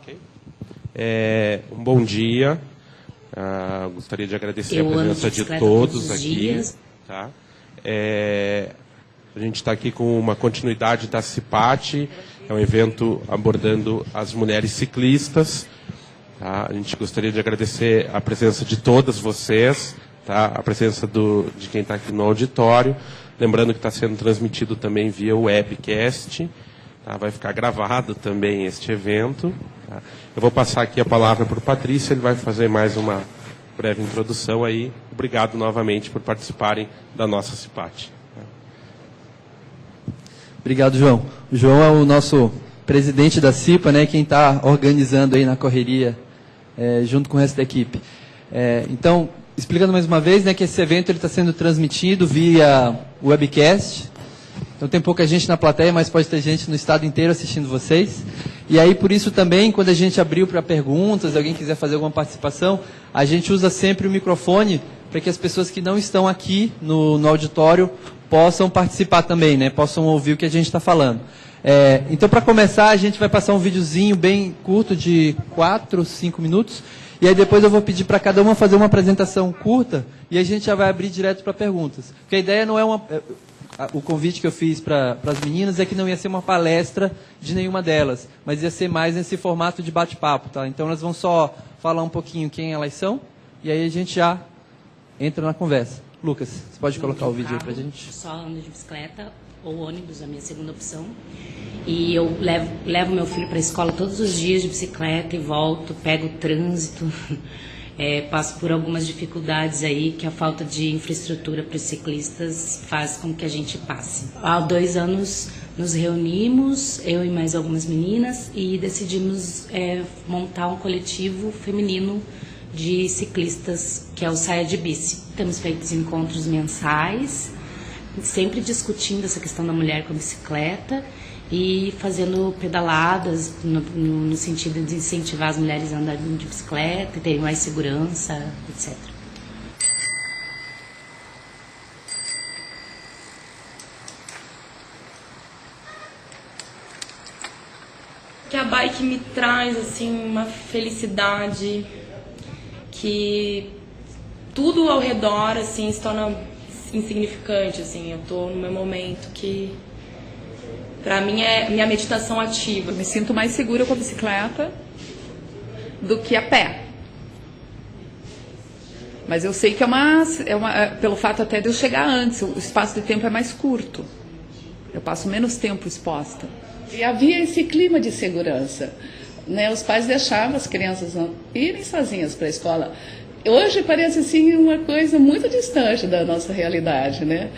Okay. Um bom dia. Gostaria de agradecer a presença de todos aqui. Tá? A gente está aqui com uma continuidade da CIPAT, é um evento abordando as mulheres ciclistas. Tá? A gente gostaria de agradecer a presença de todas vocês, tá? A presença de quem está aqui no auditório. Lembrando que está sendo transmitido também via webcast. Tá? Vai ficar gravado também este evento. Tá? Eu vou passar aqui a palavra para o Patrício, ele vai fazer mais uma breve introdução aí. Obrigado novamente por participarem da nossa CIPAT. Obrigado, João. O João é o nosso presidente da CIPA, né, quem está organizando aí na correria, junto com o resto da equipe. Então, explicando mais uma vez, né, que esse evento está sendo transmitido via webcast. Então tem pouca gente na plateia, mas pode ter gente no estado inteiro assistindo vocês. E aí, por isso também, quando a gente abriu para perguntas, alguém quiser fazer alguma participação, a gente usa sempre o microfone para que as pessoas que não estão aqui no auditório possam participar também, né? Possam ouvir o que a gente está falando. Então, para começar, a gente vai passar um videozinho bem curto de 4, 5 minutos. E aí depois eu vou pedir para cada uma fazer uma apresentação curta e a gente já vai abrir direto para perguntas. Porque a ideia não é o convite que eu fiz para as meninas é que não ia ser uma palestra de nenhuma delas, mas ia ser mais nesse formato de bate-papo, tá? Então elas vão só falar um pouquinho quem elas são e aí a gente já entra na conversa. Lucas, você pode colocar o vídeo aí para a gente? Só ando de bicicleta ou ônibus, a minha segunda opção. E eu levo meu filho para a escola todos os dias de bicicleta e volto, pego o trânsito. Passo por algumas dificuldades aí que a falta de infraestrutura para os ciclistas faz com que a gente passe. Há 2 anos nos reunimos, eu e mais algumas meninas, e decidimos montar um coletivo feminino de ciclistas, que é o Saia de Bici. Temos feito encontros mensais, sempre discutindo essa questão da mulher com a bicicleta e fazendo pedaladas no sentido de incentivar as mulheres a andarem de bicicleta, terem mais segurança, etc. Que a bike me traz assim uma felicidade, que tudo ao redor assim se torna insignificante, assim. Eu tô no meu momento que pra mim é minha meditação ativa. Eu me sinto mais segura com a bicicleta do que a pé. Mas eu sei que pelo fato até de eu chegar antes, o espaço de tempo é mais curto. Eu passo menos tempo exposta. E havia esse clima de segurança, né? Os pais deixavam as crianças irem sozinhas para a escola. Hoje parece assim uma coisa muito distante da nossa realidade, né?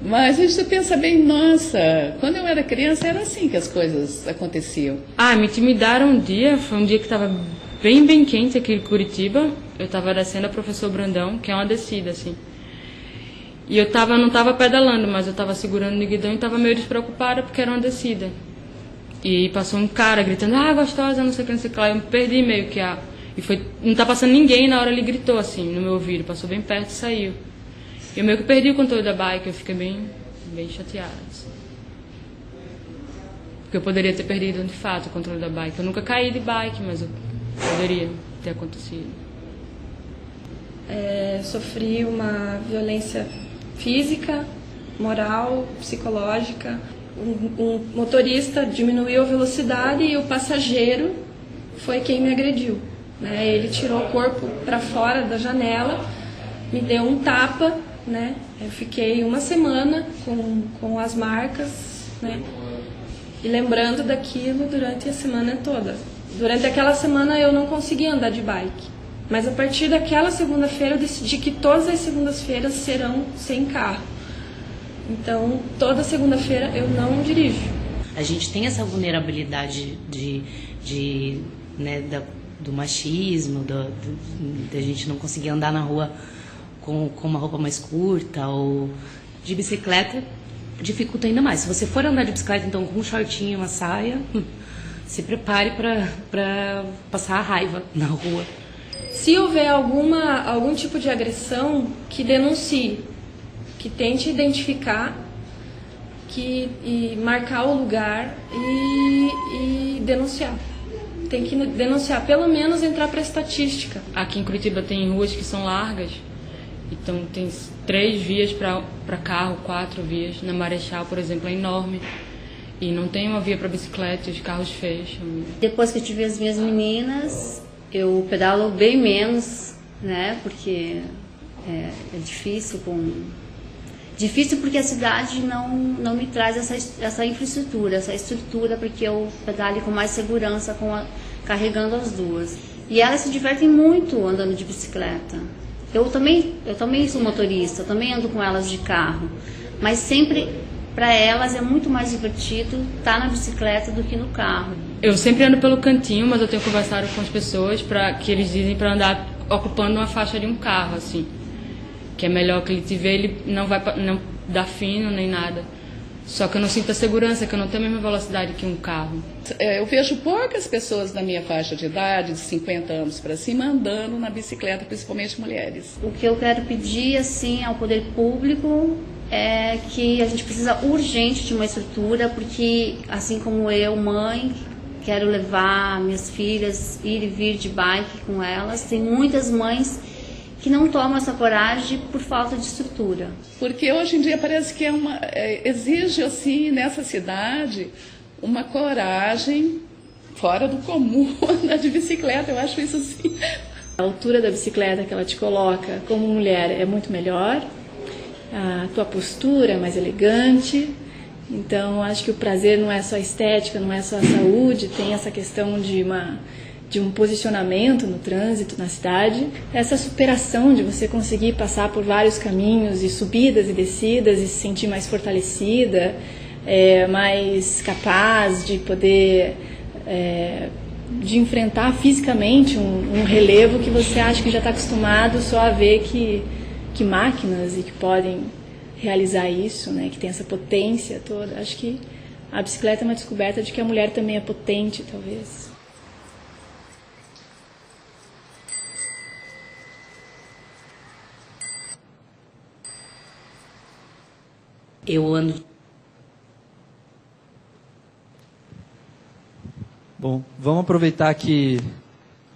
Mas a gente pensa bem, nossa, quando eu era criança era assim que as coisas aconteciam. Me intimidaram um dia, foi um dia que estava bem quente aqui em Curitiba. Eu estava descendo a Professor Brandão, que é uma descida, assim. E eu não estava pedalando, mas eu estava segurando no guidão e estava meio despreocupada porque era uma descida. E passou um cara gritando, gostosa, não sei o que, não sei o que lá. Eu me perdi meio que não tá passando ninguém, na hora ele gritou assim, no meu ouvido, passou bem perto e saiu. Eu meio que perdi o controle da bike, eu fiquei bem chateada. Assim. Porque eu poderia ter perdido, de fato, o controle da bike. Eu nunca caí de bike, mas poderia ter acontecido. Sofri uma violência física, moral, psicológica. Um motorista diminuiu a velocidade e o passageiro foi quem me agrediu. Né? Ele tirou o corpo para fora da janela, me deu um tapa, né? Eu fiquei 1 semana com as marcas, né? E lembrando daquilo durante a semana toda. Durante aquela semana eu não conseguia andar de bike, mas a partir daquela segunda-feira eu decidi que todas as segundas-feiras serão sem carro. Então, toda segunda-feira eu não dirijo. A gente tem essa vulnerabilidade do machismo, da gente não conseguir andar na rua com uma roupa mais curta, ou de bicicleta, dificulta ainda mais. Se você for andar de bicicleta, então, com um shortinho e uma saia, se prepare para passar a raiva na rua. Se houver algum tipo de agressão, que denuncie, que tente identificar, e marcar o lugar e denunciar. tem que denunciar, pelo menos entrar para a estatística. Aqui em Curitiba tem ruas que são largas, então tem 3 vias para carro, 4 vias. Na Marechal, por exemplo, é enorme. E não tem uma via para bicicleta, os carros fecham. Depois que eu tive as minhas meninas, eu pedalo bem menos, né? Porque é difícil Difícil porque a cidade não me traz essa infraestrutura, essa estrutura para que eu pedale com mais segurança, carregando as duas. E elas se divertem muito andando de bicicleta. Eu também sou motorista, eu também ando com elas de carro, mas sempre para elas é muito mais divertido estar na bicicleta do que no carro. Eu sempre ando pelo cantinho, mas eu tenho conversado com as pessoas que eles dizem para andar ocupando uma faixa de um carro, assim. Que é melhor que ele te vê, ele não dá fino nem nada. Só que eu não sinto a segurança, que eu não tenho a mesma velocidade que um carro. Eu vejo poucas pessoas na minha faixa de idade, de 50 anos para cima, andando na bicicleta, principalmente mulheres. O que eu quero pedir assim ao poder público é que a gente precisa urgente de uma estrutura, porque assim como eu, mãe, quero levar minhas filhas, ir e vir de bike com elas, tem muitas mães que não tomam essa coragem por falta de estrutura. Porque hoje em dia parece que exige assim nessa cidade uma coragem fora do comum andar de bicicleta. Eu acho isso assim. A altura da bicicleta que ela te coloca como mulher é muito melhor, a tua postura é mais elegante. Então, acho que o prazer não é só estética, não é só a saúde, tem essa questão de um posicionamento no trânsito, na cidade. Essa superação de você conseguir passar por vários caminhos e subidas e descidas e se sentir mais fortalecida, mais capaz de poder de enfrentar fisicamente um relevo que você acha que já está acostumado só a ver que máquinas e que podem realizar isso, né, que tem essa potência toda. Acho que a bicicleta é uma descoberta de que a mulher também é potente, talvez. Eu ando. Bom, vamos aproveitar que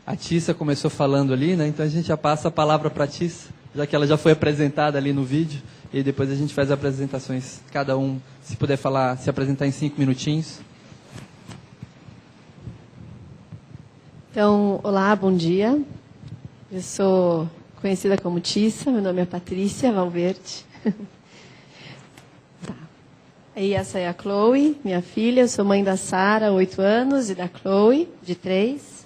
a Tissa começou falando ali, né? Então a gente já passa a palavra para a Tissa, já que ela já foi apresentada ali no vídeo, e depois a gente faz apresentações, cada um, se puder falar, se apresentar em 5 minutinhos. Então, olá, bom dia. Eu sou conhecida como Tissa, meu nome é Patrícia Valverde. Tá. E essa é a Chloe, minha filha. Eu sou mãe da Sara, 8 anos, e da Chloe, de 3.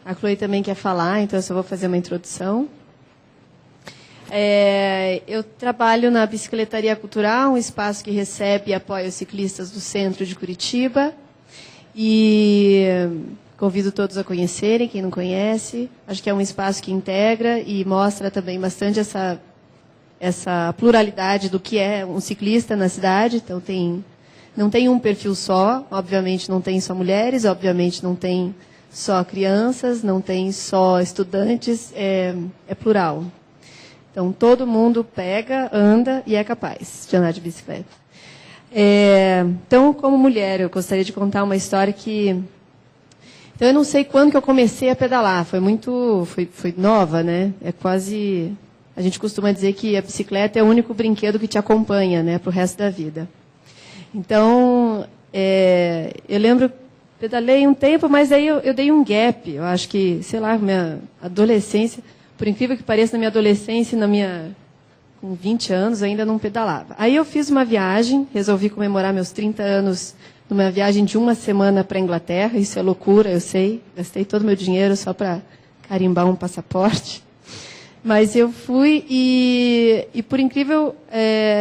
A Chloe também quer falar, então eu só vou fazer uma introdução. Eu trabalho na Bicicletaria Cultural, um espaço que recebe e apoia os ciclistas do centro de Curitiba. E convido todos a conhecerem, quem não conhece. Acho que é um espaço que integra e mostra também bastante essa pluralidade do que é um ciclista na cidade. Então, não tem um perfil só, obviamente não tem só mulheres, obviamente não tem só crianças, não tem só estudantes, é plural. Então, todo mundo pega, anda e é capaz de andar de bicicleta. Então, como mulher, eu gostaria de contar uma história que... Então, eu não sei quando que eu comecei a pedalar. Foi nova, né? É quase... A gente costuma dizer que a bicicleta é o único brinquedo que te acompanha, né, para o resto da vida. Então, eu lembro, pedalei um tempo, mas aí eu dei um gap. Eu acho que, sei lá, minha adolescência... Por incrível que pareça, na minha adolescência, com 20 anos, eu ainda não pedalava. Aí eu fiz uma viagem, resolvi comemorar meus 30 anos numa viagem de 1 semana para a Inglaterra. Isso é loucura, eu sei. Gastei todo o meu dinheiro só para carimbar um passaporte. Mas eu fui e por incrível,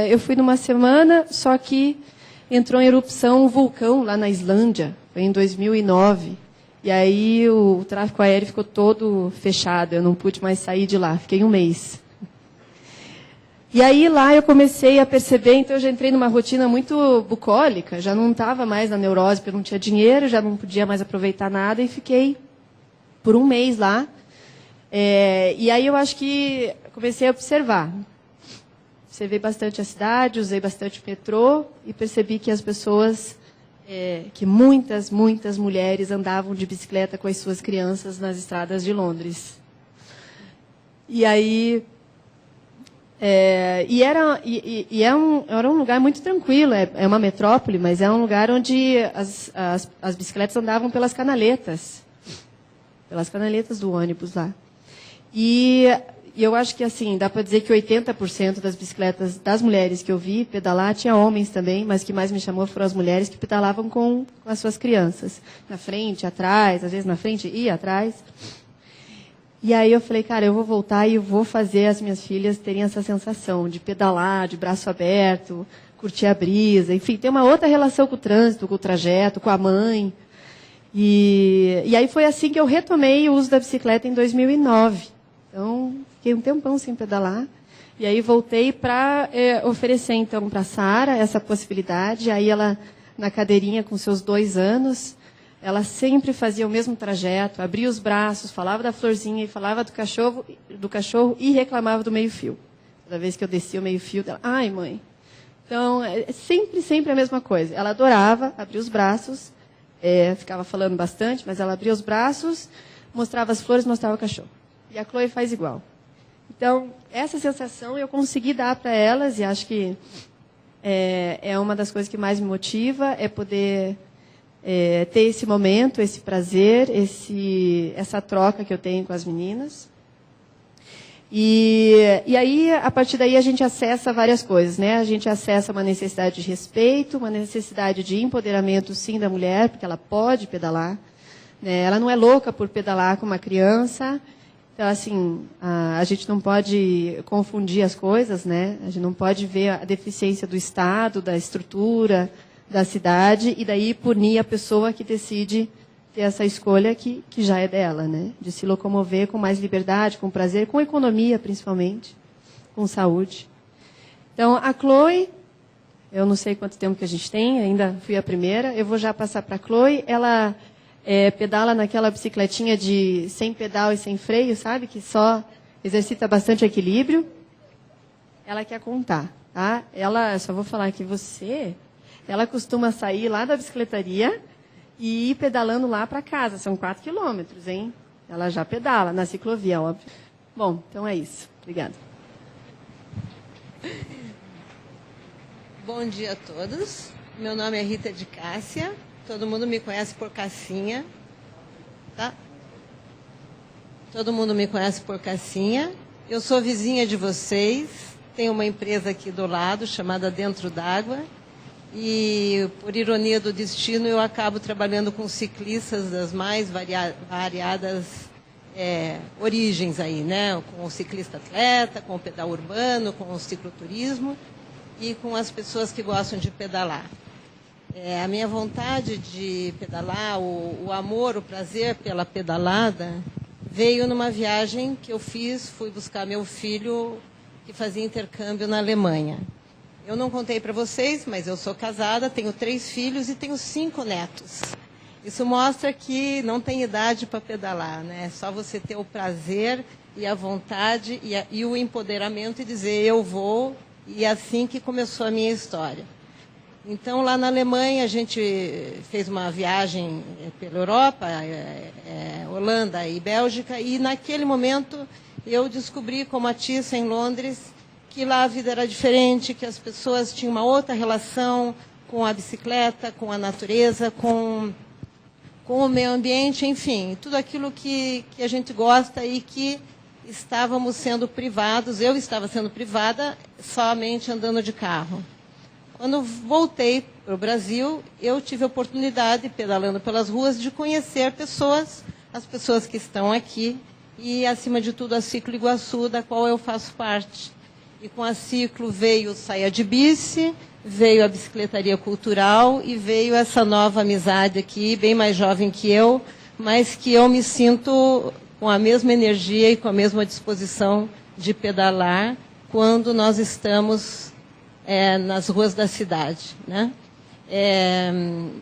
eu fui numa semana, só que entrou em erupção um vulcão lá na Islândia, foi em 2009. E aí o tráfego aéreo ficou todo fechado, eu não pude mais sair de lá, fiquei 1 mês. E aí lá eu comecei a perceber, então eu já entrei numa rotina muito bucólica, já não estava mais na neurose, porque eu não tinha dinheiro, já não podia mais aproveitar nada, e fiquei por 1 mês lá. E aí eu acho que comecei a observar. Observei bastante a cidade, usei bastante o metrô, e percebi que as pessoas que muitas mulheres andavam de bicicleta com as suas crianças nas estradas de Londres. E aí... era um lugar muito tranquilo, é uma metrópole, mas é um lugar onde as bicicletas andavam pelas canaletas do ônibus lá. E eu acho que, assim, dá para dizer que 80% das bicicletas das mulheres que eu vi pedalar, tinha homens também, mas o que mais me chamou foram as mulheres que pedalavam com as suas crianças. Na frente, atrás, às vezes na frente e atrás. E aí eu falei, cara, eu vou voltar e eu vou fazer as minhas filhas terem essa sensação de pedalar, de braço aberto, curtir a brisa, enfim, ter uma outra relação com o trânsito, com o trajeto, com a mãe. E aí foi assim que eu retomei o uso da bicicleta em 2009. Então, fiquei um tempão sem pedalar. E aí voltei para oferecer, então, para a Sara essa possibilidade. Aí ela, na cadeirinha, com seus 2 anos, ela sempre fazia o mesmo trajeto, abria os braços, falava da florzinha e falava do cachorro e reclamava do meio-fio. Toda vez que eu descia o meio-fio dela, ai, mãe. Então, é sempre a mesma coisa. Ela adorava abrir os braços, ficava falando bastante, mas ela abria os braços, mostrava as flores, mostrava o cachorro. E a Chloe faz igual. Então, essa sensação eu consegui dar para elas, e acho que é uma das coisas que mais me motiva, é poder ter esse momento, esse prazer, essa troca que eu tenho com as meninas. E aí, a partir daí, a gente acessa várias coisas, né? A gente acessa uma necessidade de respeito, uma necessidade de empoderamento, sim, da mulher, porque ela pode pedalar, né? Ela não é louca por pedalar com uma criança. Então, assim, a gente não pode confundir as coisas, né? A gente não pode ver a deficiência do Estado, da estrutura, da cidade, e daí punir a pessoa que decide ter essa escolha que já é dela, né? De se locomover com mais liberdade, com prazer, com economia, principalmente, com saúde. Então, a Chloe, eu não sei quanto tempo que a gente tem, ainda fui a primeira, eu vou já passar para a Chloe. Ela pedala naquela bicicletinha de sem pedal e sem freio, sabe? Que só exercita bastante equilíbrio. Ela quer contar, tá? Ela, só vou falar que ela costuma sair lá da bicicletaria e ir pedalando lá para casa. São 4 quilômetros, hein? Ela já pedala, na ciclovia, óbvio. Bom, então é isso. Obrigada. Bom dia a todos. Meu nome é Rita de Cássia. Todo mundo me conhece por Cassinha. Tá? Todo mundo me conhece por Cassinha. Eu sou vizinha de vocês. Tenho uma empresa aqui do lado, chamada Dentro d'Água. E, por ironia do destino, eu acabo trabalhando com ciclistas das mais variadas origens aí, né? Com o ciclista atleta, com o pedal urbano, com o cicloturismo e com as pessoas que gostam de pedalar. A minha vontade de pedalar, o amor, o prazer pela pedalada, veio numa viagem que eu fiz, fui buscar meu filho que fazia intercâmbio na Alemanha. Eu não contei para vocês, mas eu sou casada, tenho 3 filhos e tenho 5 netos. Isso mostra que não tem idade para pedalar, né? É só você ter o prazer e a vontade e o empoderamento e dizer eu vou, e é assim que começou a minha história. Então, lá na Alemanha, a gente fez uma viagem pela Europa, Holanda e Bélgica, e naquele momento eu descobri, como a Tissa em Londres, que lá a vida era diferente, que as pessoas tinham uma outra relação com a bicicleta, com a natureza, com o meio ambiente, enfim, tudo aquilo que a gente gosta e que estávamos sendo privados, eu estava sendo privada somente andando de carro. Quando voltei para o Brasil, eu tive a oportunidade, pedalando pelas ruas, de conhecer pessoas, as pessoas que estão aqui, e, acima de tudo, a Ciclo Iguaçu, da qual eu faço parte. E com a Ciclo veio o Saia de Bici, veio a Bicicletaria Cultural e veio essa nova amizade aqui, bem mais jovem que eu, mas que eu me sinto com a mesma energia e com a mesma disposição de pedalar quando nós estamos nas ruas da cidade, né?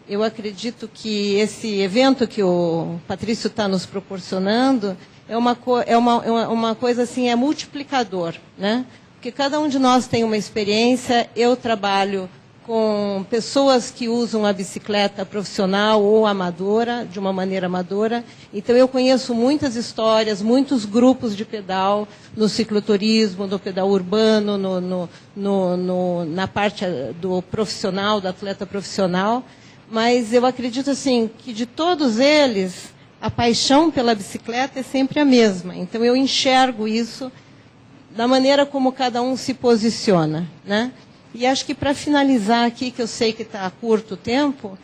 Eu acredito que esse evento que o Patrício está nos proporcionando é uma coisa assim, multiplicador, né? Porque cada um de nós tem uma experiência. Eu trabalho com pessoas que usam a bicicleta profissional ou amadora, de uma maneira amadora. Então, eu conheço muitas histórias, muitos grupos de pedal no cicloturismo, no pedal urbano, na parte do profissional, do atleta profissional. Mas eu acredito assim, que de todos eles, a paixão pela bicicleta é sempre a mesma. Então, eu enxergo isso da maneira como cada um se posiciona, né? E acho que para finalizar aqui, que eu sei que está a curto tempo,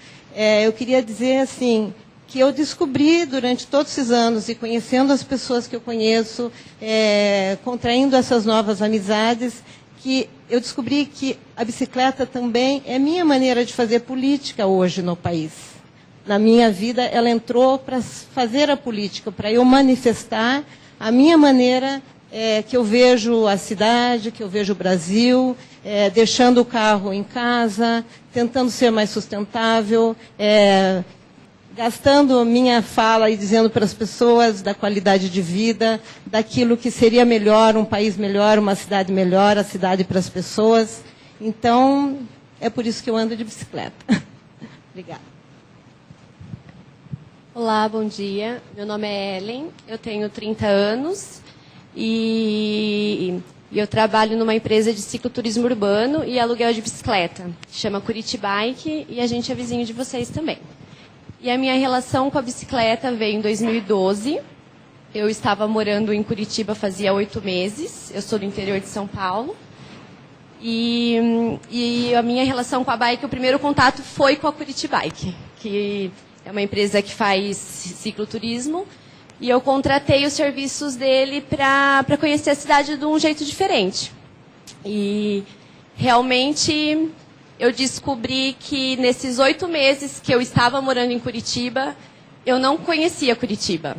eu queria dizer assim, que eu descobri durante todos esses anos, e conhecendo as pessoas que eu conheço, contraindo essas novas amizades, que eu descobri que a bicicleta também é minha maneira de fazer política hoje no país. Na minha vida, ela entrou para fazer a política, para eu manifestar a minha maneira que eu vejo a cidade, que eu vejo o Brasil, deixando o carro em casa, tentando ser mais sustentável, gastando minha fala e dizendo para as pessoas da qualidade de vida, daquilo que seria melhor, um país melhor, uma cidade melhor, a cidade para as pessoas. Então, é por isso que eu ando de bicicleta. Obrigada. Olá, bom dia. Meu nome é Ellen, eu tenho 30 anos e eu trabalho numa empresa de cicloturismo urbano e aluguel de bicicleta. Chama Curitibike e a gente é vizinho de vocês também. E a minha relação com a bicicleta veio em 2012. Eu estava morando em Curitiba fazia 8 meses. Eu sou do interior de São Paulo. E a minha relação com a bike, o primeiro contato foi com a Curitibike, que é uma empresa que faz cicloturismo. E eu contratei os serviços dele para conhecer a cidade de um jeito diferente. E realmente eu descobri que nesses 8 meses que eu estava morando em Curitiba, eu não conhecia Curitiba.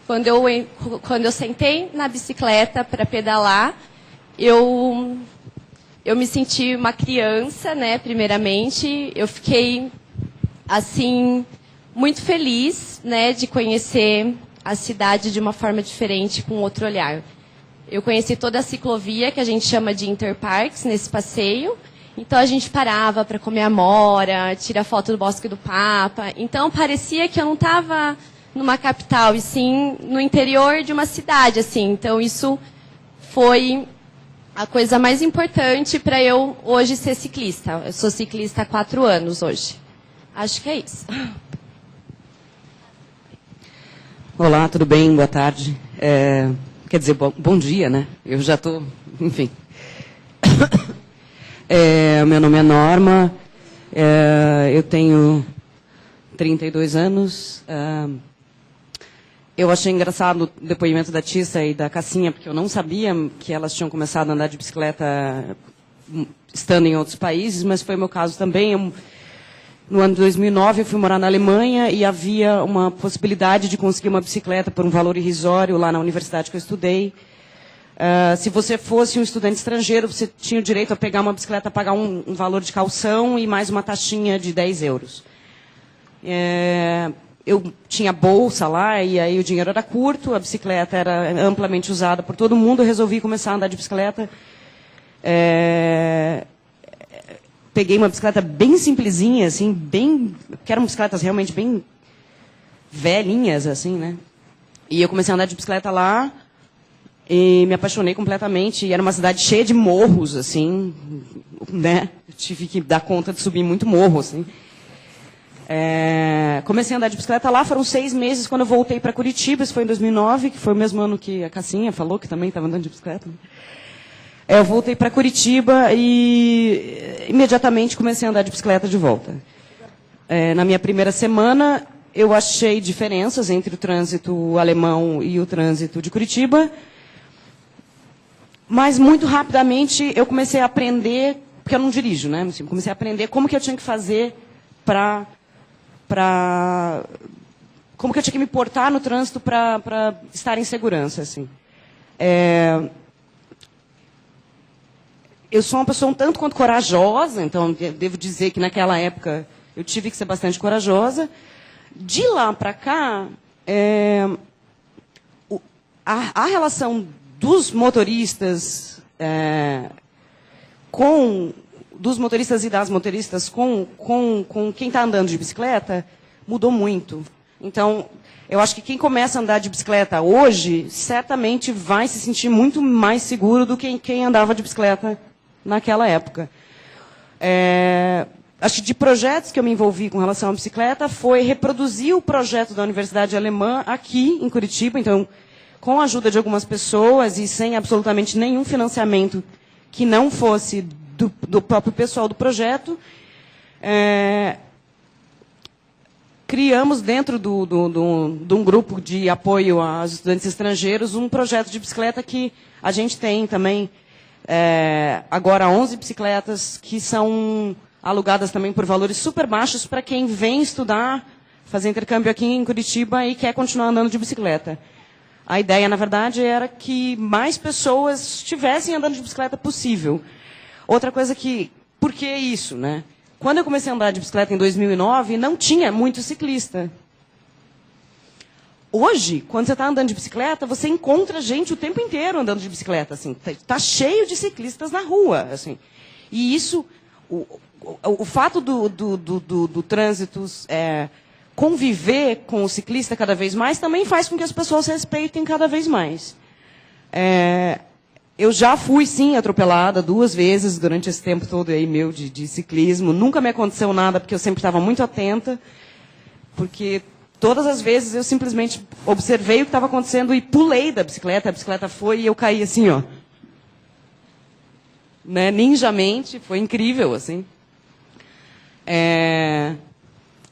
Quando eu sentei na bicicleta para pedalar, eu me senti uma criança, né, primeiramente. Eu fiquei, assim, muito feliz, né, de conhecer a cidade de uma forma diferente, com outro olhar. Eu conheci toda a ciclovia, que a gente chama de Interparks, nesse passeio. Então, a gente parava para comer amora, tirar foto do Bosque do Papa. Então, parecia que eu não estava numa capital, e sim no interior de uma cidade, assim. Então, isso foi a coisa mais importante para eu hoje ser ciclista. Eu sou ciclista há 4 anos hoje. Acho que é isso. Olá, tudo bem? Boa tarde. Quer dizer, bom dia, né? Eu já estou, enfim. Meu nome é Norma, eu tenho 32 anos. Eu achei engraçado o depoimento da Tissa e da Cassinha, porque eu não sabia que elas tinham começado a andar de bicicleta estando em outros países, mas foi o meu caso também. No ano de 2009, eu fui morar na Alemanha e havia uma possibilidade de conseguir uma bicicleta por um valor irrisório lá na universidade que eu estudei. Se você fosse um estudante estrangeiro, você tinha o direito a pegar uma bicicleta, pagar um valor de caução e mais uma taxinha de 10 euros. Eu tinha bolsa lá e aí o dinheiro era curto, a bicicleta era amplamente usada por todo mundo, eu resolvi começar a andar de bicicleta. Peguei uma bicicleta bem simplesinha, assim, que eram bicicletas realmente bem velhinhas, assim, né? E eu comecei a andar de bicicleta lá e me apaixonei completamente. E era uma cidade cheia de morros, assim, né? Eu tive que dar conta de subir muito morro, assim. Comecei a andar de bicicleta lá, foram 6 meses. Quando eu voltei para Curitiba, isso foi em 2009, que foi o mesmo ano que a Cassinha falou, que também estava andando de bicicleta, né? Eu voltei para Curitiba e imediatamente comecei a andar de bicicleta de volta. Na minha primeira semana, eu achei diferenças entre o trânsito alemão e o trânsito de Curitiba, mas muito rapidamente eu comecei a aprender, porque eu não dirijo, né? Comecei a aprender como que eu tinha que fazer como que eu tinha que me portar no trânsito para estar em segurança, assim. Eu sou uma pessoa um tanto quanto corajosa, então devo dizer que naquela época eu tive que ser bastante corajosa. De lá para cá, a relação dos motoristas com dos motoristas e das motoristas com quem está andando de bicicleta mudou muito. Então, eu acho que quem começa a andar de bicicleta hoje, certamente vai se sentir muito mais seguro do que quem andava de bicicleta naquela época. Acho que de projetos que eu me envolvi com relação à bicicleta foi reproduzir o projeto da Universidade Alemã aqui em Curitiba, então, com a ajuda de algumas pessoas e sem absolutamente nenhum financiamento que não fosse do próprio pessoal do projeto, criamos dentro de um grupo de apoio aos estudantes estrangeiros um projeto de bicicleta que a gente tem também agora 11 bicicletas que são alugadas também por valores super baixos para quem vem estudar, fazer intercâmbio aqui em Curitiba e quer continuar andando de bicicleta. A ideia, na verdade, era que mais pessoas estivessem andando de bicicleta possível. Outra coisa que... Por que isso, né? Quando eu comecei a andar de bicicleta em 2009, não tinha muito ciclista. Hoje, quando você está andando de bicicleta, você encontra gente o tempo inteiro andando de bicicleta. Assim, tá cheio de ciclistas na rua. Assim. E isso, o fato do trânsito conviver com o ciclista cada vez mais também faz com que as pessoas respeitem cada vez mais. Eu já fui, sim, atropelada 2 vezes durante esse tempo todo aí meu de ciclismo. Nunca me aconteceu nada, porque eu sempre estava muito atenta. Porque todas as vezes eu simplesmente observei o que estava acontecendo e pulei da bicicleta. A bicicleta foi e eu caí assim, ó. Né, ninjamente, foi incrível, assim.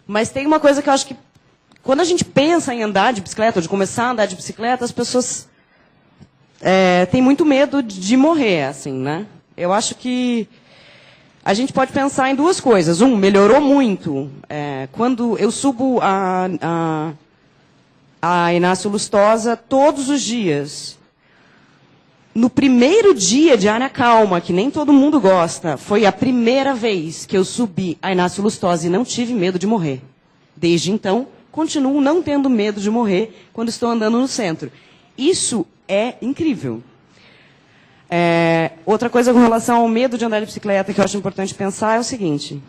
Mas tem uma coisa que eu acho que, quando a gente pensa em andar de bicicleta, ou de começar a andar de bicicleta, as pessoas... tem muito medo de morrer, assim, né? Eu acho que a gente pode pensar em 2 coisas. Melhorou muito. Quando eu subo a Inácio Lustosa todos os dias. No primeiro dia de Área Calma, que nem todo mundo gosta, foi a primeira vez que eu subi a Inácio Lustosa e não tive medo de morrer. Desde então, continuo não tendo medo de morrer quando estou andando no centro. Isso é incrível. Outra coisa com relação ao medo de andar de bicicleta que eu acho importante pensar é o seguinte.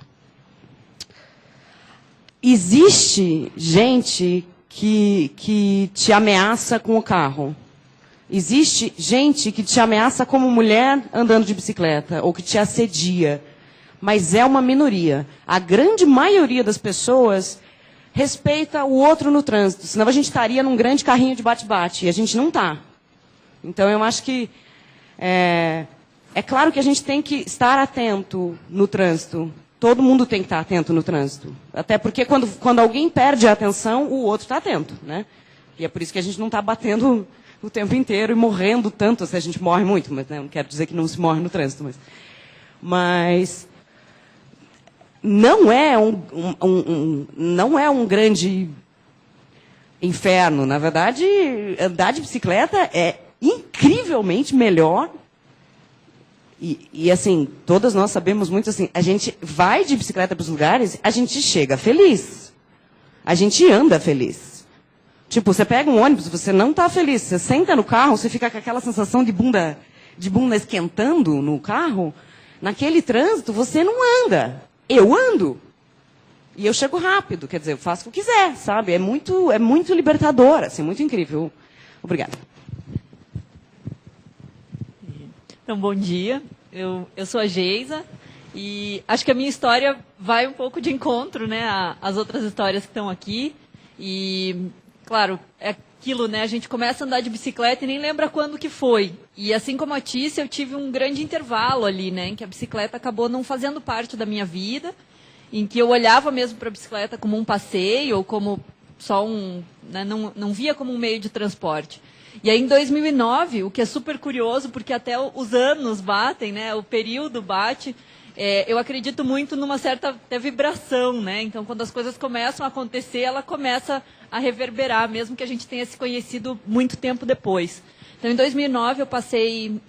Existe gente que te ameaça com o carro. Existe gente que te ameaça como mulher andando de bicicleta, ou que te assedia. Mas é uma minoria. A grande maioria das pessoas respeita o outro no trânsito. Senão a gente estaria num grande carrinho de bate-bate. E a gente não está. Então, eu acho que é claro que a gente tem que estar atento no trânsito. Todo mundo tem que estar atento no trânsito. Até porque quando alguém perde a atenção, o outro está atento, né? E é por isso que a gente não está batendo o tempo inteiro e morrendo tanto. Assim, a gente morre muito, mas né, não quero dizer que não se morre no trânsito. Mas não é um grande inferno. Na verdade, andar de bicicleta é incrivelmente melhor. E assim, todas nós sabemos muito assim, a gente vai de bicicleta para os lugares, a gente chega feliz. A gente anda feliz. Tipo, você pega um ônibus, você não está feliz. Você senta no carro, você fica com aquela sensação de bunda esquentando no carro. Naquele trânsito, você não anda. Eu ando. E eu chego rápido, quer dizer, eu faço o que quiser, sabe? É muito libertador, assim, muito incrível. Obrigada. Então, bom dia. Eu sou a Geisa e acho que a minha história vai um pouco de encontro, né, às outras histórias que estão aqui. E, claro, é aquilo, né, a gente começa a andar de bicicleta e nem lembra quando que foi. E assim como a Tícia, eu tive um grande intervalo ali, né, em que a bicicleta acabou não fazendo parte da minha vida, em que eu olhava mesmo para a bicicleta como um passeio ou como só né, não via como um meio de transporte. E aí, em 2009, o que é super curioso, porque até os anos batem, né, o período bate, eu acredito muito numa certa até vibração, né? Então, quando as coisas começam a acontecer, ela começa a reverberar, mesmo que a gente tenha se conhecido muito tempo depois. Então, em 2009,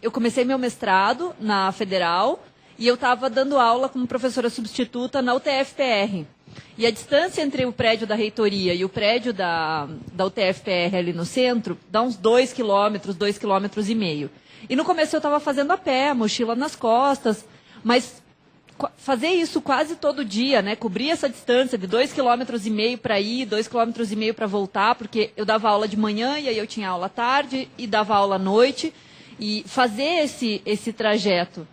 eu comecei meu mestrado na Federal e eu estava dando aula como professora substituta na UTF-PR. E a distância entre o prédio da reitoria e o prédio da UTF-PR ali no centro dá uns 2 quilômetros, 2,5 quilômetros. E no começo eu estava fazendo a pé, mochila nas costas, mas fazer isso quase todo dia, né? Cobrir essa distância de 2,5 km para ir, 2,5 km para voltar, porque eu dava aula de manhã e aí eu tinha aula à tarde e dava aula à noite. E fazer esse trajeto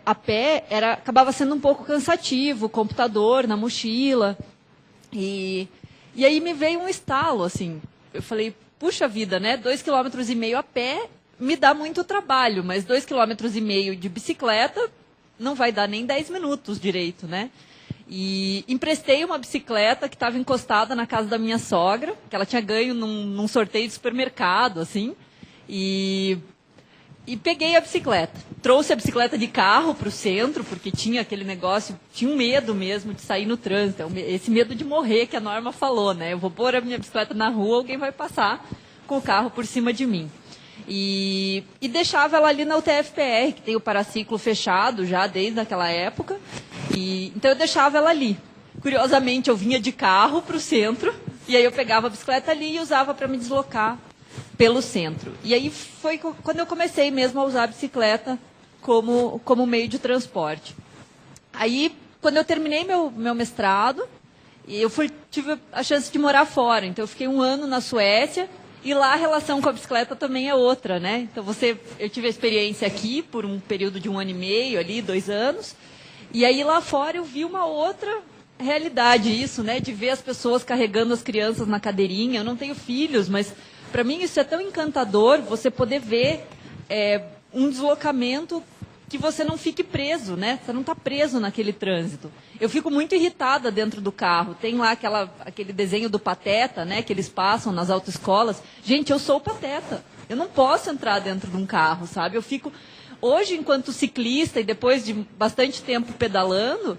a pé acabava sendo um pouco cansativo, computador na mochila. E aí me veio um estalo, assim. Eu falei, puxa vida, né? 2,5 km a pé me dá muito trabalho, mas 2,5 km de bicicleta não vai dar nem 10 minutos direito, né? E emprestei uma bicicleta que estava encostada na casa da minha sogra, que ela tinha ganho num sorteio de supermercado, assim. E peguei a bicicleta. Trouxe a bicicleta de carro para o centro, porque tinha aquele negócio, tinha um medo mesmo de sair no trânsito. Esse medo de morrer que a Norma falou, né? Eu vou pôr a minha bicicleta na rua, alguém vai passar com o carro por cima de mim. E deixava ela ali na UTFPR, que tem o paraciclo fechado já desde aquela época. Então eu deixava ela ali. Curiosamente, eu vinha de carro para o centro, e aí eu pegava a bicicleta ali e usava para me deslocar pelo centro. E aí foi quando eu comecei mesmo a usar a bicicleta como meio de transporte. Aí, quando eu terminei meu mestrado, eu tive a chance de morar fora. Então, eu fiquei 1 ano na Suécia, e lá a relação com a bicicleta também é outra, né? Então, eu tive a experiência aqui por um período de 1 ano e meio, ali, 2 anos. E aí, lá fora, eu vi uma outra realidade, isso, né? De ver as pessoas carregando as crianças na cadeirinha. Eu não tenho filhos, mas para mim isso é tão encantador, você poder ver um deslocamento que você não fique preso, né? Você não está preso naquele trânsito. Eu fico muito irritada dentro do carro. Tem lá aquele desenho do Pateta, né? Que eles passam nas autoescolas. Gente, eu sou o Pateta. Eu não posso entrar dentro de um carro, sabe? Eu fico... Hoje, enquanto ciclista e depois de bastante tempo pedalando,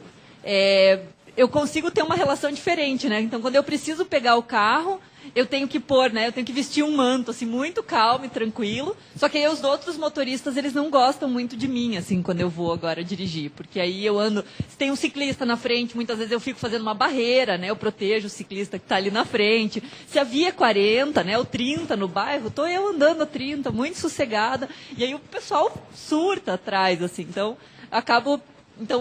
eu consigo ter uma relação diferente, né? Então, quando eu preciso pegar o carro, eu tenho que pôr, né? Eu tenho que vestir um manto, assim, muito calmo e tranquilo. Só que aí os outros motoristas, eles não gostam muito de mim, assim, quando eu vou agora dirigir. Porque aí eu ando... Se tem um ciclista na frente, muitas vezes eu fico fazendo uma barreira, né? Eu protejo o ciclista que está ali na frente. Se a via é 40, né? Ou 30 no bairro, estou eu andando a 30, muito sossegada. E aí o pessoal surta atrás, assim. Então,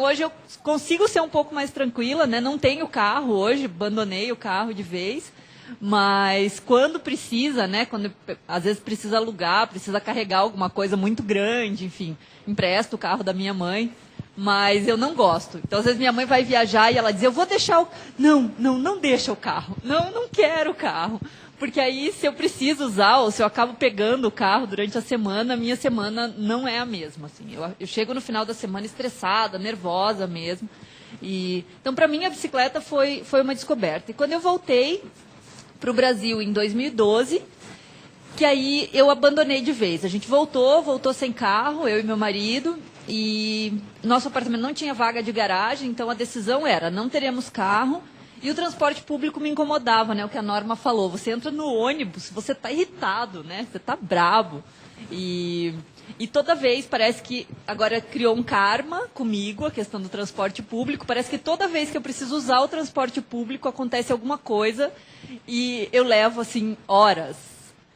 hoje eu consigo ser um pouco mais tranquila, né? Não tenho carro hoje, abandonei o carro de vez. Mas quando precisa, né? Quando às vezes precisa alugar, precisa carregar alguma coisa muito grande, enfim, empresto o carro da minha mãe, mas eu não gosto. Então, às vezes minha mãe vai viajar e ela diz, eu vou deixar o... Não deixa o carro. Não quero o carro. Porque aí, se eu preciso usar, ou se eu acabo pegando o carro durante a semana, a minha semana não é a mesma. Assim. Eu chego no final da semana estressada, nervosa mesmo. Então, para mim, a bicicleta foi uma descoberta. E quando eu voltei para o Brasil em 2012, que aí eu abandonei de vez. A gente voltou sem carro, eu e meu marido, e nosso apartamento não tinha vaga de garagem, então a decisão era, não teremos carro, e o transporte público me incomodava, né? O que a Norma falou, você entra no ônibus, você está irritado, né? Você está brabo. E toda vez, parece que agora criou um karma comigo, a questão do transporte público, parece que toda vez que eu preciso usar o transporte público, acontece alguma coisa, e eu levo, assim, horas.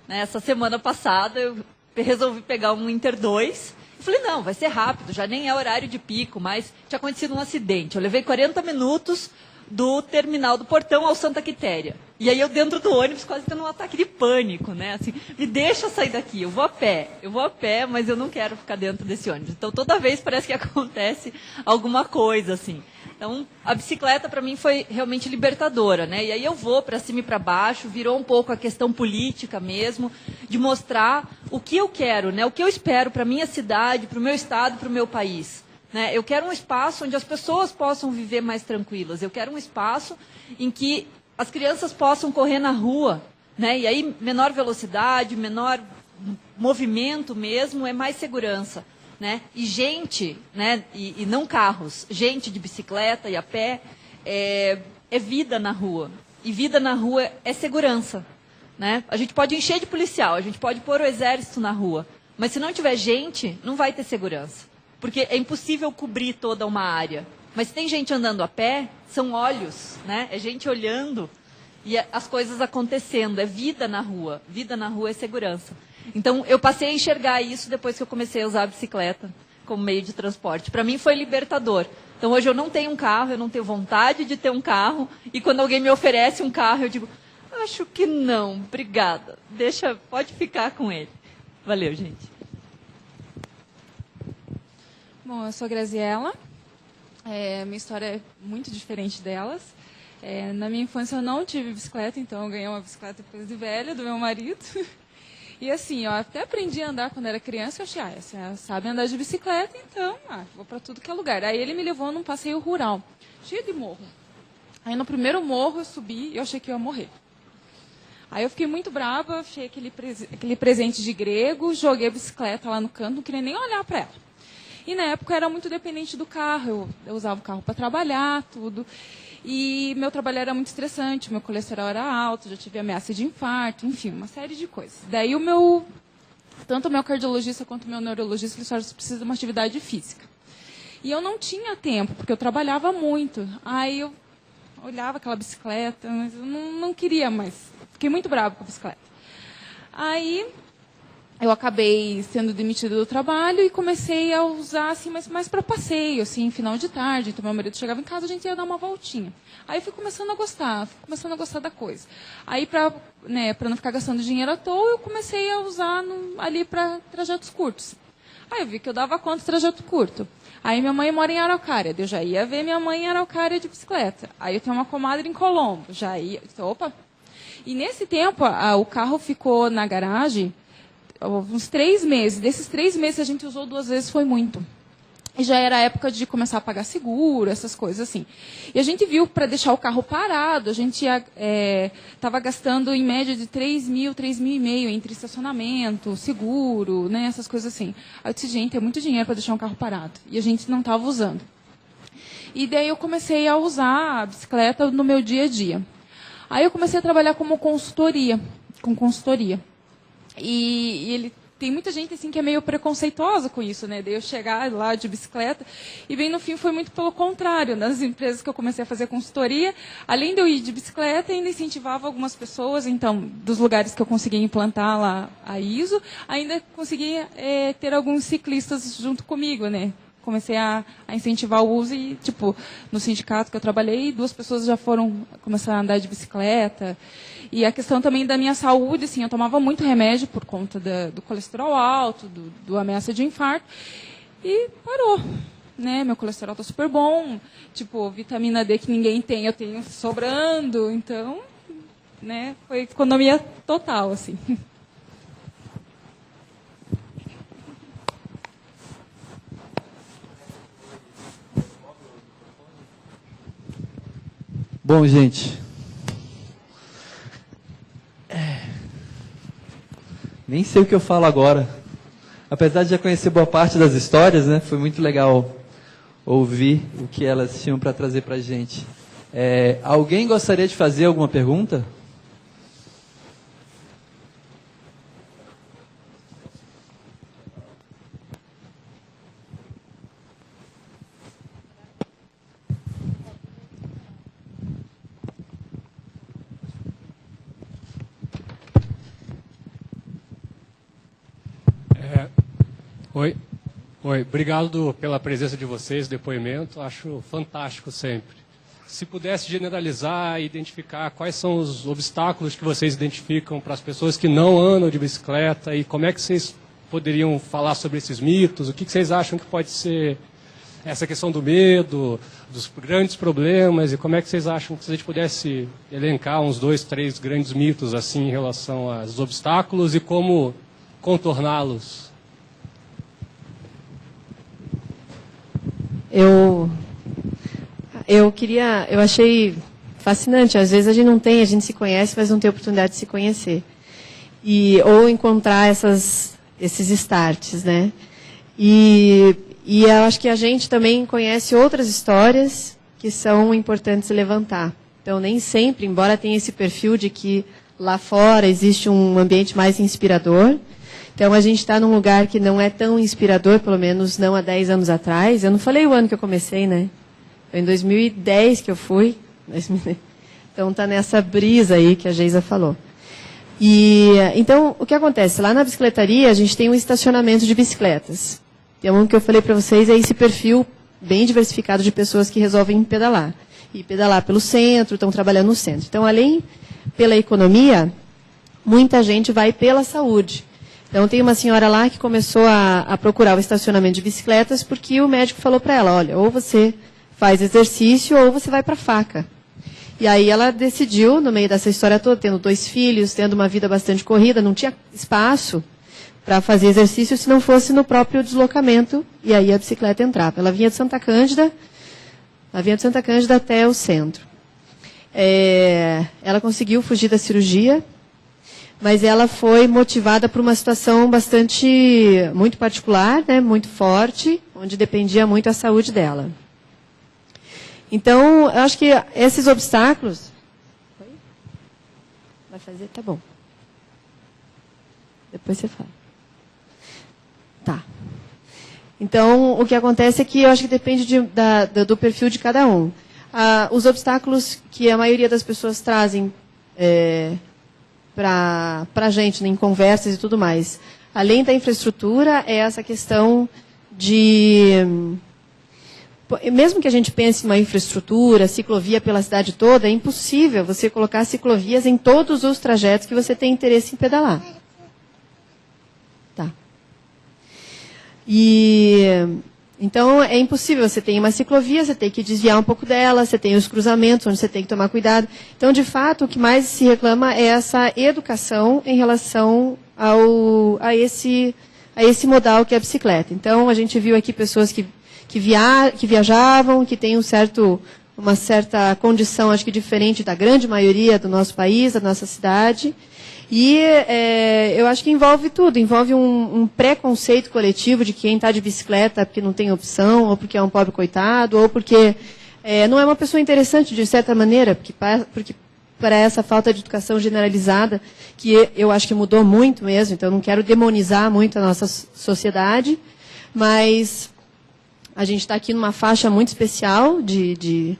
Né? Essa semana passada, eu resolvi pegar um Inter 2, eu falei, não, vai ser rápido, já nem é horário de pico, mas tinha acontecido um acidente. Eu levei 40 minutos do terminal do Portão ao Santa Quitéria. E aí eu dentro do ônibus quase tendo um ataque de pânico, né? Assim, me deixa sair daqui, eu vou a pé, mas eu não quero ficar dentro desse ônibus. Então toda vez parece que acontece alguma coisa, assim. Então a bicicleta para mim foi realmente libertadora, né? E aí eu vou para cima e para baixo, virou um pouco a questão política mesmo, de mostrar o que eu quero, né? O que eu espero para minha cidade, para o meu estado, para o meu país. Né? Eu quero um espaço onde as pessoas possam viver mais tranquilas. Eu quero um espaço em que as crianças possam correr na rua. Né? E aí, menor velocidade, menor movimento mesmo, é mais segurança. Né? E gente, né? e não carros, gente de bicicleta e a pé, é vida na rua. E vida na rua é segurança. Né? A gente pode encher de policial, a gente pode pôr o exército na rua. Mas se não tiver gente, não vai ter segurança. Porque é impossível cobrir toda uma área. Mas se tem gente andando a pé, são olhos, né? É gente olhando e as coisas acontecendo. É vida na rua. Vida na rua é segurança. Então, eu passei a enxergar isso depois que eu comecei a usar a bicicleta como meio de transporte. Para mim foi libertador. Então hoje eu não tenho um carro, eu não tenho vontade de ter um carro, e quando alguém me oferece um carro, eu digo, acho que não, obrigada, pode ficar com ele. Valeu, gente. Bom, eu sou a Graziela, minha história é muito diferente delas. Na minha infância eu não tive bicicleta, então eu ganhei uma bicicleta depois de velha, do meu marido. E assim, eu até aprendi a andar quando era criança, eu achei, você sabe andar de bicicleta, então, vou para tudo que é lugar. Aí ele me levou num passeio rural, cheio de morro. Aí no primeiro morro eu subi e eu achei que eu ia morrer. Aí eu fiquei muito brava, achei aquele presente de grego, joguei a bicicleta lá no canto, não queria nem olhar para ela. E na época eu era muito dependente do carro, eu usava o carro para trabalhar, tudo. E meu trabalho era muito estressante, meu colesterol era alto, já tive ameaça de infarto, enfim, uma série de coisas. Daí tanto o meu cardiologista quanto o meu neurologista, eles falaram que precisa de uma atividade física. E eu não tinha tempo, porque eu trabalhava muito. Aí eu olhava aquela bicicleta, mas eu não queria mais. Fiquei muito brava com a bicicleta. Aí eu acabei sendo demitida do trabalho e comecei a usar assim, mais para passeio, assim, final de tarde. Então meu marido chegava em casa, a gente ia dar uma voltinha. Aí eu fui começando a gostar da coisa. Aí para não ficar gastando dinheiro à toa, eu comecei a usar ali para trajetos curtos. Aí eu vi que eu dava conta de trajeto curto. Aí minha mãe mora em Araucária, eu já ia ver minha mãe em Araucária de bicicleta. Aí eu tenho uma comadre em Colombo, já ia... Opa! E nesse tempo, o carro ficou na garagem uns 3 meses. Desses 3 meses a gente usou 2 vezes, foi muito. E já era a época de começar a pagar seguro, essas coisas assim. E a gente viu, para deixar o carro parado, a gente estava gastando em média de 3.000 entre estacionamento, seguro, né, essas coisas assim. Aí eu disse, gente, é muito dinheiro para deixar um carro parado. E a gente não estava usando. E daí eu comecei a usar a bicicleta no meu dia a dia. Aí eu comecei a trabalhar com consultoria. E tem muita gente assim que é meio preconceituosa com isso, né? Daí eu chegar lá de bicicleta e bem no fim foi muito pelo contrário. Nas empresas que eu comecei a fazer consultoria, além de eu ir de bicicleta, ainda incentivava algumas pessoas, então, dos lugares que eu conseguia implantar lá a ISO, ainda conseguia ter alguns ciclistas junto comigo, né? Comecei a incentivar o uso e, no sindicato que eu trabalhei, 2 pessoas já foram começar a andar de bicicleta. E a questão também da minha saúde, assim, eu tomava muito remédio por conta do colesterol alto, do ameaça de infarto, e parou, né? Meu colesterol está super bom, vitamina D que ninguém tem, eu tenho sobrando, então, né, foi economia total, assim. Bom, gente, nem sei o que eu falo agora. Apesar de já conhecer boa parte das histórias, né, foi muito legal ouvir o que elas tinham para trazer para a gente. Alguém gostaria de fazer alguma pergunta? Oi, obrigado pela presença de vocês, depoimento, acho fantástico sempre. Se pudesse generalizar e identificar quais são os obstáculos que vocês identificam para as pessoas que não andam de bicicleta e como é que vocês poderiam falar sobre esses mitos, o que vocês acham que pode ser essa questão do medo, dos grandes problemas, e como é que vocês acham que se a gente pudesse elencar uns 2, 3 grandes mitos assim em relação aos obstáculos e como contorná-los? Eu achei fascinante. Às vezes a gente se conhece, mas não tem oportunidade de se conhecer. Ou encontrar esses starts, né? E eu acho que a gente também conhece outras histórias que são importantes levantar. Então, nem sempre, embora tenha esse perfil de que lá fora existe um ambiente mais inspirador, então, a gente está num lugar que não é tão inspirador, pelo menos não há 10 anos atrás. Eu não falei o ano que eu comecei, né? Foi em 2010 que eu fui. Então, está nessa brisa aí que a Geisa falou. Então, o que acontece? Lá na bicicletaria, a gente tem um estacionamento de bicicletas. Então, o que eu falei para vocês é esse perfil bem diversificado de pessoas que resolvem pedalar. E pedalar pelo centro, estão trabalhando no centro. Então, além pela economia, muita gente vai pela saúde. Então, tem uma senhora lá que começou a procurar o estacionamento de bicicletas porque o médico falou para ela, olha, ou você faz exercício ou você vai para a faca. E aí ela decidiu, no meio dessa história toda, tendo 2 filhos, tendo uma vida bastante corrida, não tinha espaço para fazer exercício se não fosse no próprio deslocamento, e aí a bicicleta entrava. Ela vinha de Santa Cândida até o centro. Ela conseguiu fugir da cirurgia, mas ela foi motivada por uma situação muito particular, né, muito forte, onde dependia muito a saúde dela. Então, eu acho que esses obstáculos... Vai fazer? Tá bom. Depois você fala. Tá. Então, o que acontece é que eu acho que depende do perfil de cada um. Os obstáculos que a maioria das pessoas trazem para a gente, em conversas e tudo mais, além da infraestrutura, é essa questão de... Mesmo que a gente pense em uma infraestrutura, ciclovia pela cidade toda, é impossível você colocar ciclovias em todos os trajetos que você tem interesse em pedalar. Tá. Então, é impossível. Você tem uma ciclovia, você tem que desviar um pouco dela, você tem os cruzamentos, onde você tem que tomar cuidado. Então, de fato, o que mais se reclama é essa educação em relação a esse modal que é a bicicleta. Então, a gente viu aqui pessoas que viajavam, que têm uma certa condição, acho que diferente da grande maioria do nosso país, da nossa cidade. E eu acho que envolve tudo, envolve um preconceito coletivo de quem está de bicicleta porque não tem opção, ou porque é um pobre coitado, ou porque não é uma pessoa interessante, de certa maneira, porque para essa falta de educação generalizada, que eu acho que mudou muito mesmo, então eu não quero demonizar muito a nossa sociedade, mas... A gente está aqui numa faixa muito especial de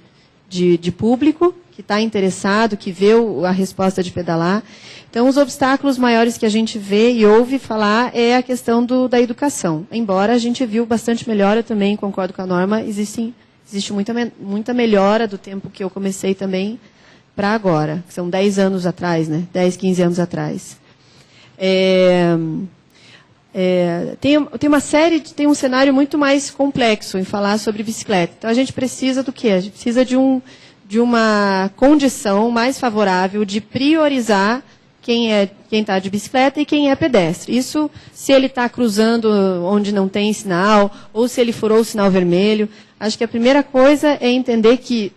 público que está interessado, que vê a resposta de pedalar. Então, os obstáculos maiores que a gente vê e ouve falar é a questão da educação. Embora a gente viu bastante melhora também, concordo com a Norma, existe muita melhora do tempo que eu comecei também para agora, que são 10 anos atrás, né? 10, 15 anos atrás. Tem um cenário muito mais complexo em falar sobre bicicleta. Então, a gente precisa do quê? A gente precisa de uma condição mais favorável de priorizar quem está de bicicleta e quem é pedestre. Isso, se ele está cruzando onde não tem sinal, ou se ele furou o sinal vermelho. Acho que a primeira coisa é entender que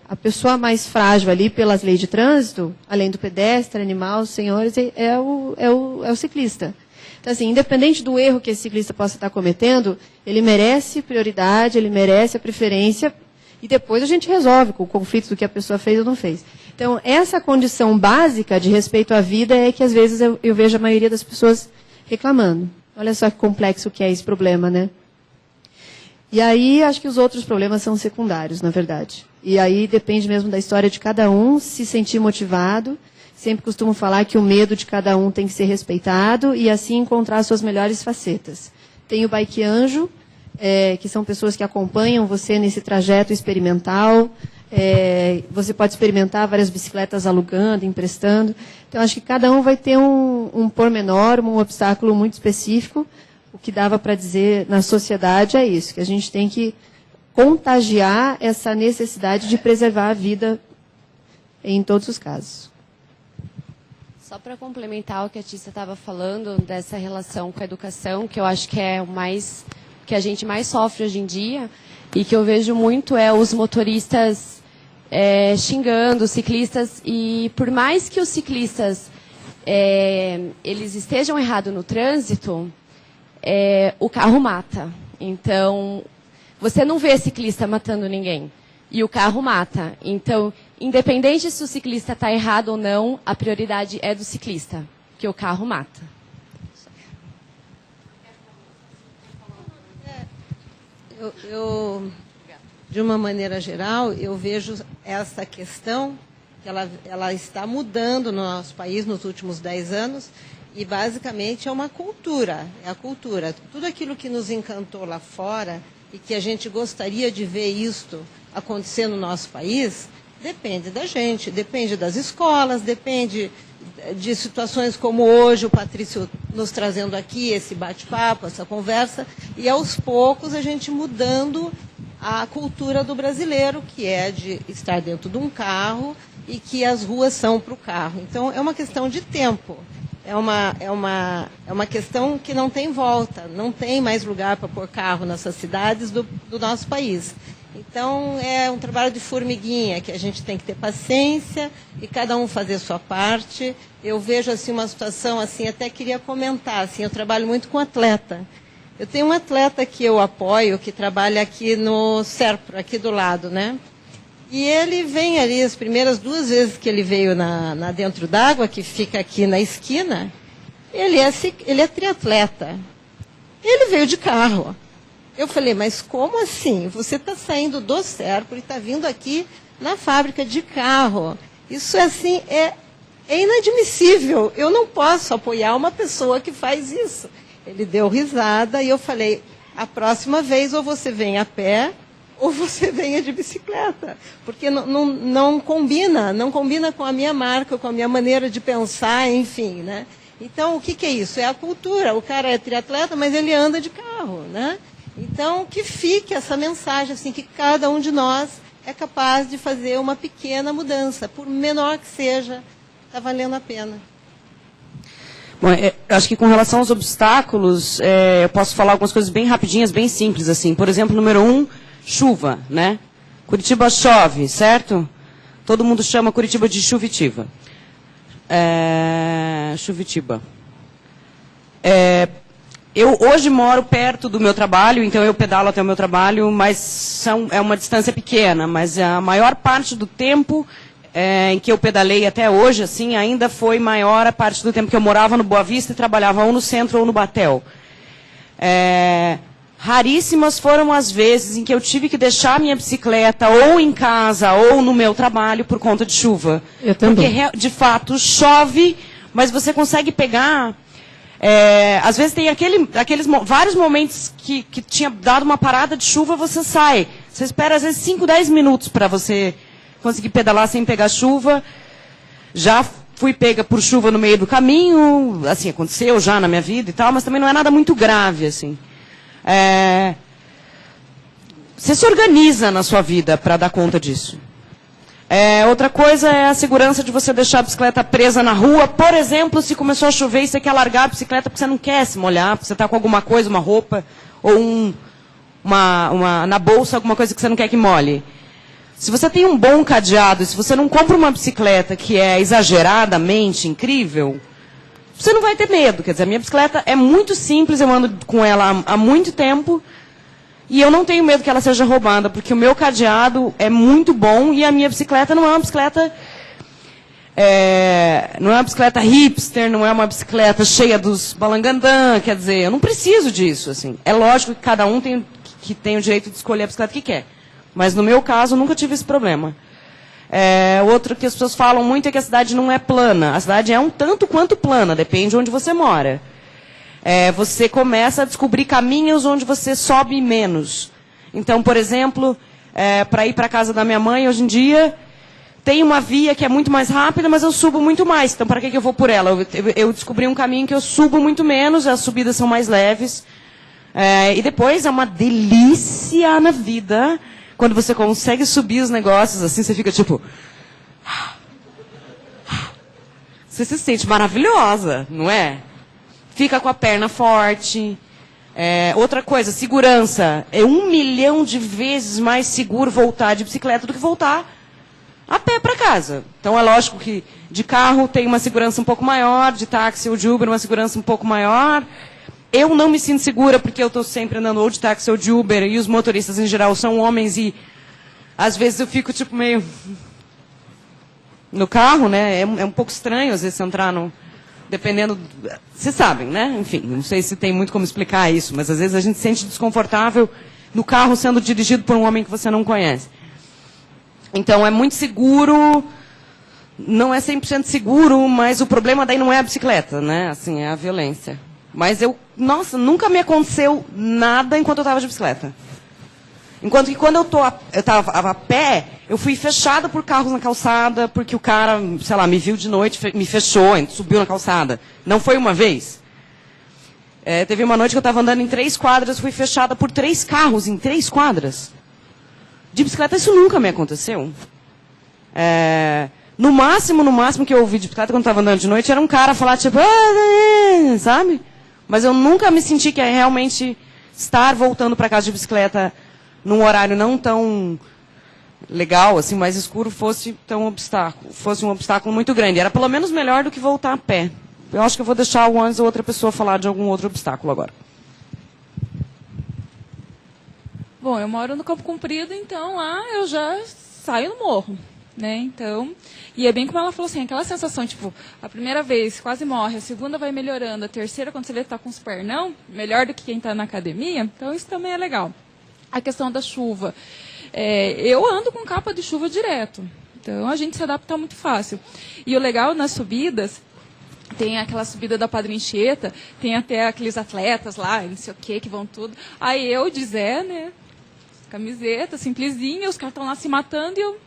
a pessoa mais frágil ali, pelas leis de trânsito, além do pedestre, animal, senhores, é o ciclista. Então, assim, independente do erro que esse ciclista possa estar cometendo, ele merece prioridade, ele merece a preferência, e depois a gente resolve com o conflito do que a pessoa fez ou não fez. Então, essa condição básica de respeito à vida é que, às vezes, eu vejo a maioria das pessoas reclamando. Olha só que complexo que é esse problema, né? E aí, acho que os outros problemas são secundários, na verdade. E aí depende mesmo da história de cada um, se sentir motivado. Sempre costumo falar que o medo de cada um tem que ser respeitado e assim encontrar suas melhores facetas. Tem o Bike Anjo, que são pessoas que acompanham você nesse trajeto experimental. Você pode experimentar várias bicicletas alugando, emprestando. Então, acho que cada um vai ter um pormenor, um obstáculo muito específico. O que dava para dizer na sociedade é isso, que a gente tem que contagiar essa necessidade de preservar a vida em todos os casos. Só para complementar o que a Tissa estava falando, dessa relação com a educação, que eu acho que é que a gente mais sofre hoje em dia, e que eu vejo muito os motoristas xingando os ciclistas, e por mais que os ciclistas eles estejam errados no trânsito, o carro mata. Então, você não vê ciclista matando ninguém, e o carro mata. Então, independente se o ciclista está errado ou não, a prioridade é do ciclista, que o carro mata. De uma maneira geral, eu vejo essa questão ela está mudando no nosso país nos últimos 10 anos e, basicamente, é uma cultura. É a cultura. Tudo aquilo que nos encantou lá fora e que a gente gostaria de ver isto acontecer no nosso país, depende da gente, depende das escolas, depende de situações como hoje, o Patrício nos trazendo aqui esse bate-papo, essa conversa, e aos poucos a gente mudando a cultura do brasileiro, que é de estar dentro de um carro e que as ruas são para o carro. Então, é uma questão de tempo. É uma questão que não tem volta, não tem mais lugar para pôr carro nessas cidades do nosso país. Então, é um trabalho de formiguinha, que a gente tem que ter paciência e cada um fazer a sua parte. Eu vejo assim, uma situação, assim, até queria comentar, assim, eu trabalho muito com atleta. Eu tenho um atleta que eu apoio, que trabalha aqui no Serpro, aqui do lado, né? E ele vem ali, as primeiras 2 vezes que ele veio na Dentro d'Água, que fica aqui na esquina, ele é triatleta. Ele veio de carro. Eu falei, mas como assim? Você está saindo do Serpro e está vindo aqui na fábrica de carro. Isso assim, é inadmissível. Eu não posso apoiar uma pessoa que faz isso. Ele deu risada e eu falei, a próxima vez ou você vem a pé ou você venha de bicicleta, porque não combina com a minha marca, com a minha maneira de pensar, enfim, né? Então, o que é isso? É a cultura. O cara é triatleta, mas ele anda de carro, né? Então, que fique essa mensagem, assim, que cada um de nós é capaz de fazer uma pequena mudança, por menor que seja, está valendo a pena. Bom, acho que com relação aos obstáculos, eu posso falar algumas coisas bem rapidinhas, bem simples, assim. Por exemplo, número 1, chuva, né? Curitiba chove, certo? Todo mundo chama Curitiba de Chuvitiba. Chuvitiba. Eu hoje moro perto do meu trabalho, então eu pedalo até o meu trabalho, mas é uma distância pequena. Mas a maior parte do tempo em que eu pedalei até hoje, assim, ainda foi maior a parte do tempo que eu morava no Boa Vista e trabalhava ou no centro ou no Batel. Raríssimas foram as vezes em que eu tive que deixar minha bicicleta ou em casa ou no meu trabalho por conta de chuva. Eu também. Porque, de fato, chove, mas você consegue pegar... às vezes tem vários momentos que tinha dado uma parada de chuva, você sai. Você espera, às vezes, 5, 10 minutos para você conseguir pedalar sem pegar chuva. Já fui pega por chuva no meio do caminho, assim, aconteceu já na minha vida e tal, mas também não é nada muito grave, assim. Você se organiza na sua vida para dar conta disso. Outra coisa é a segurança de você deixar a bicicleta presa na rua. Por exemplo, se começou a chover e você quer largar a bicicleta porque você não quer se molhar, porque você está com alguma coisa, uma roupa, ou na bolsa, alguma coisa que você não quer que molhe. Se você tem um bom cadeado, se você não compra uma bicicleta que é exageradamente incrível, você não vai ter medo. Quer dizer, a minha bicicleta é muito simples, eu ando com ela há muito tempo, e eu não tenho medo que ela seja roubada, porque o meu cadeado é muito bom e a minha bicicleta não é uma bicicleta... não é uma bicicleta hipster, não é uma bicicleta cheia dos balangandã, quer dizer, eu não preciso disso, assim. É lógico que cada um tem o direito de escolher a bicicleta que quer. Mas no meu caso, eu nunca tive esse problema. Outro que as pessoas falam muito é que a cidade não é plana. A cidade é um tanto quanto plana, depende de onde você mora. Você começa a descobrir caminhos onde você sobe menos. Então, por exemplo, para ir para a casa da minha mãe, hoje em dia, tem uma via que é muito mais rápida, mas eu subo muito mais. Então, para que eu vou por ela? Eu descobri um caminho que eu subo muito menos, as subidas são mais leves. E depois é uma delícia na vida, quando você consegue subir os negócios, assim, você fica tipo... Você se sente maravilhosa, não é? Fica com a perna forte. Outra coisa, segurança. É 1 milhão de vezes mais seguro voltar de bicicleta do que voltar a pé para casa. Então é lógico que de carro tem uma segurança um pouco maior, de táxi ou de Uber uma segurança um pouco maior. Eu não me sinto segura porque eu estou sempre andando ou de táxi ou de Uber e os motoristas em geral são homens e às vezes eu fico tipo meio... No carro, né? É um pouco estranho às vezes entrar no... Dependendo... Vocês sabem, né? Enfim, não sei se tem muito como explicar isso, mas às vezes a gente se sente desconfortável no carro sendo dirigido por um homem que você não conhece. Então é muito seguro, não é 100% seguro, mas o problema daí não é a bicicleta, né? Assim, é a violência. Mas nossa, nunca me aconteceu nada enquanto eu estava de bicicleta. Enquanto que quando eu estava a pé, eu fui fechada por carros na calçada, porque o cara, sei lá, me viu de noite, me fechou, subiu na calçada. Não foi uma vez. Teve uma noite que eu estava andando em 3 quadras, fui fechada por 3 carros em 3 quadras. De bicicleta isso nunca me aconteceu. No máximo que eu ouvi de bicicleta quando estava andando de noite, era um cara falar tipo, sabe? Mas eu nunca me senti que realmente estar voltando para casa de bicicleta num horário não tão legal, assim, mais escuro, fosse um obstáculo muito grande. Era pelo menos melhor do que voltar a pé. Eu acho que eu vou deixar o Anderson ou outra pessoa falar de algum outro obstáculo agora. Bom, eu moro no Campo Comprido, então lá eu já saio no morro, né? Então, e é bem como ela falou assim, aquela sensação, tipo, a primeira vez quase morre, a segunda vai melhorando, a terceira, quando você vê que tá com os pernão, melhor do que quem está na academia, então isso também é legal. A questão da chuva. Eu ando com capa de chuva direto, então a gente se adapta muito fácil. E o legal nas subidas, tem aquela subida da Padre Anchieta, tem até aqueles atletas lá, não sei o que vão tudo. Aí eu de Zé, né, camiseta, simplesinha, os caras estão lá se matando e eu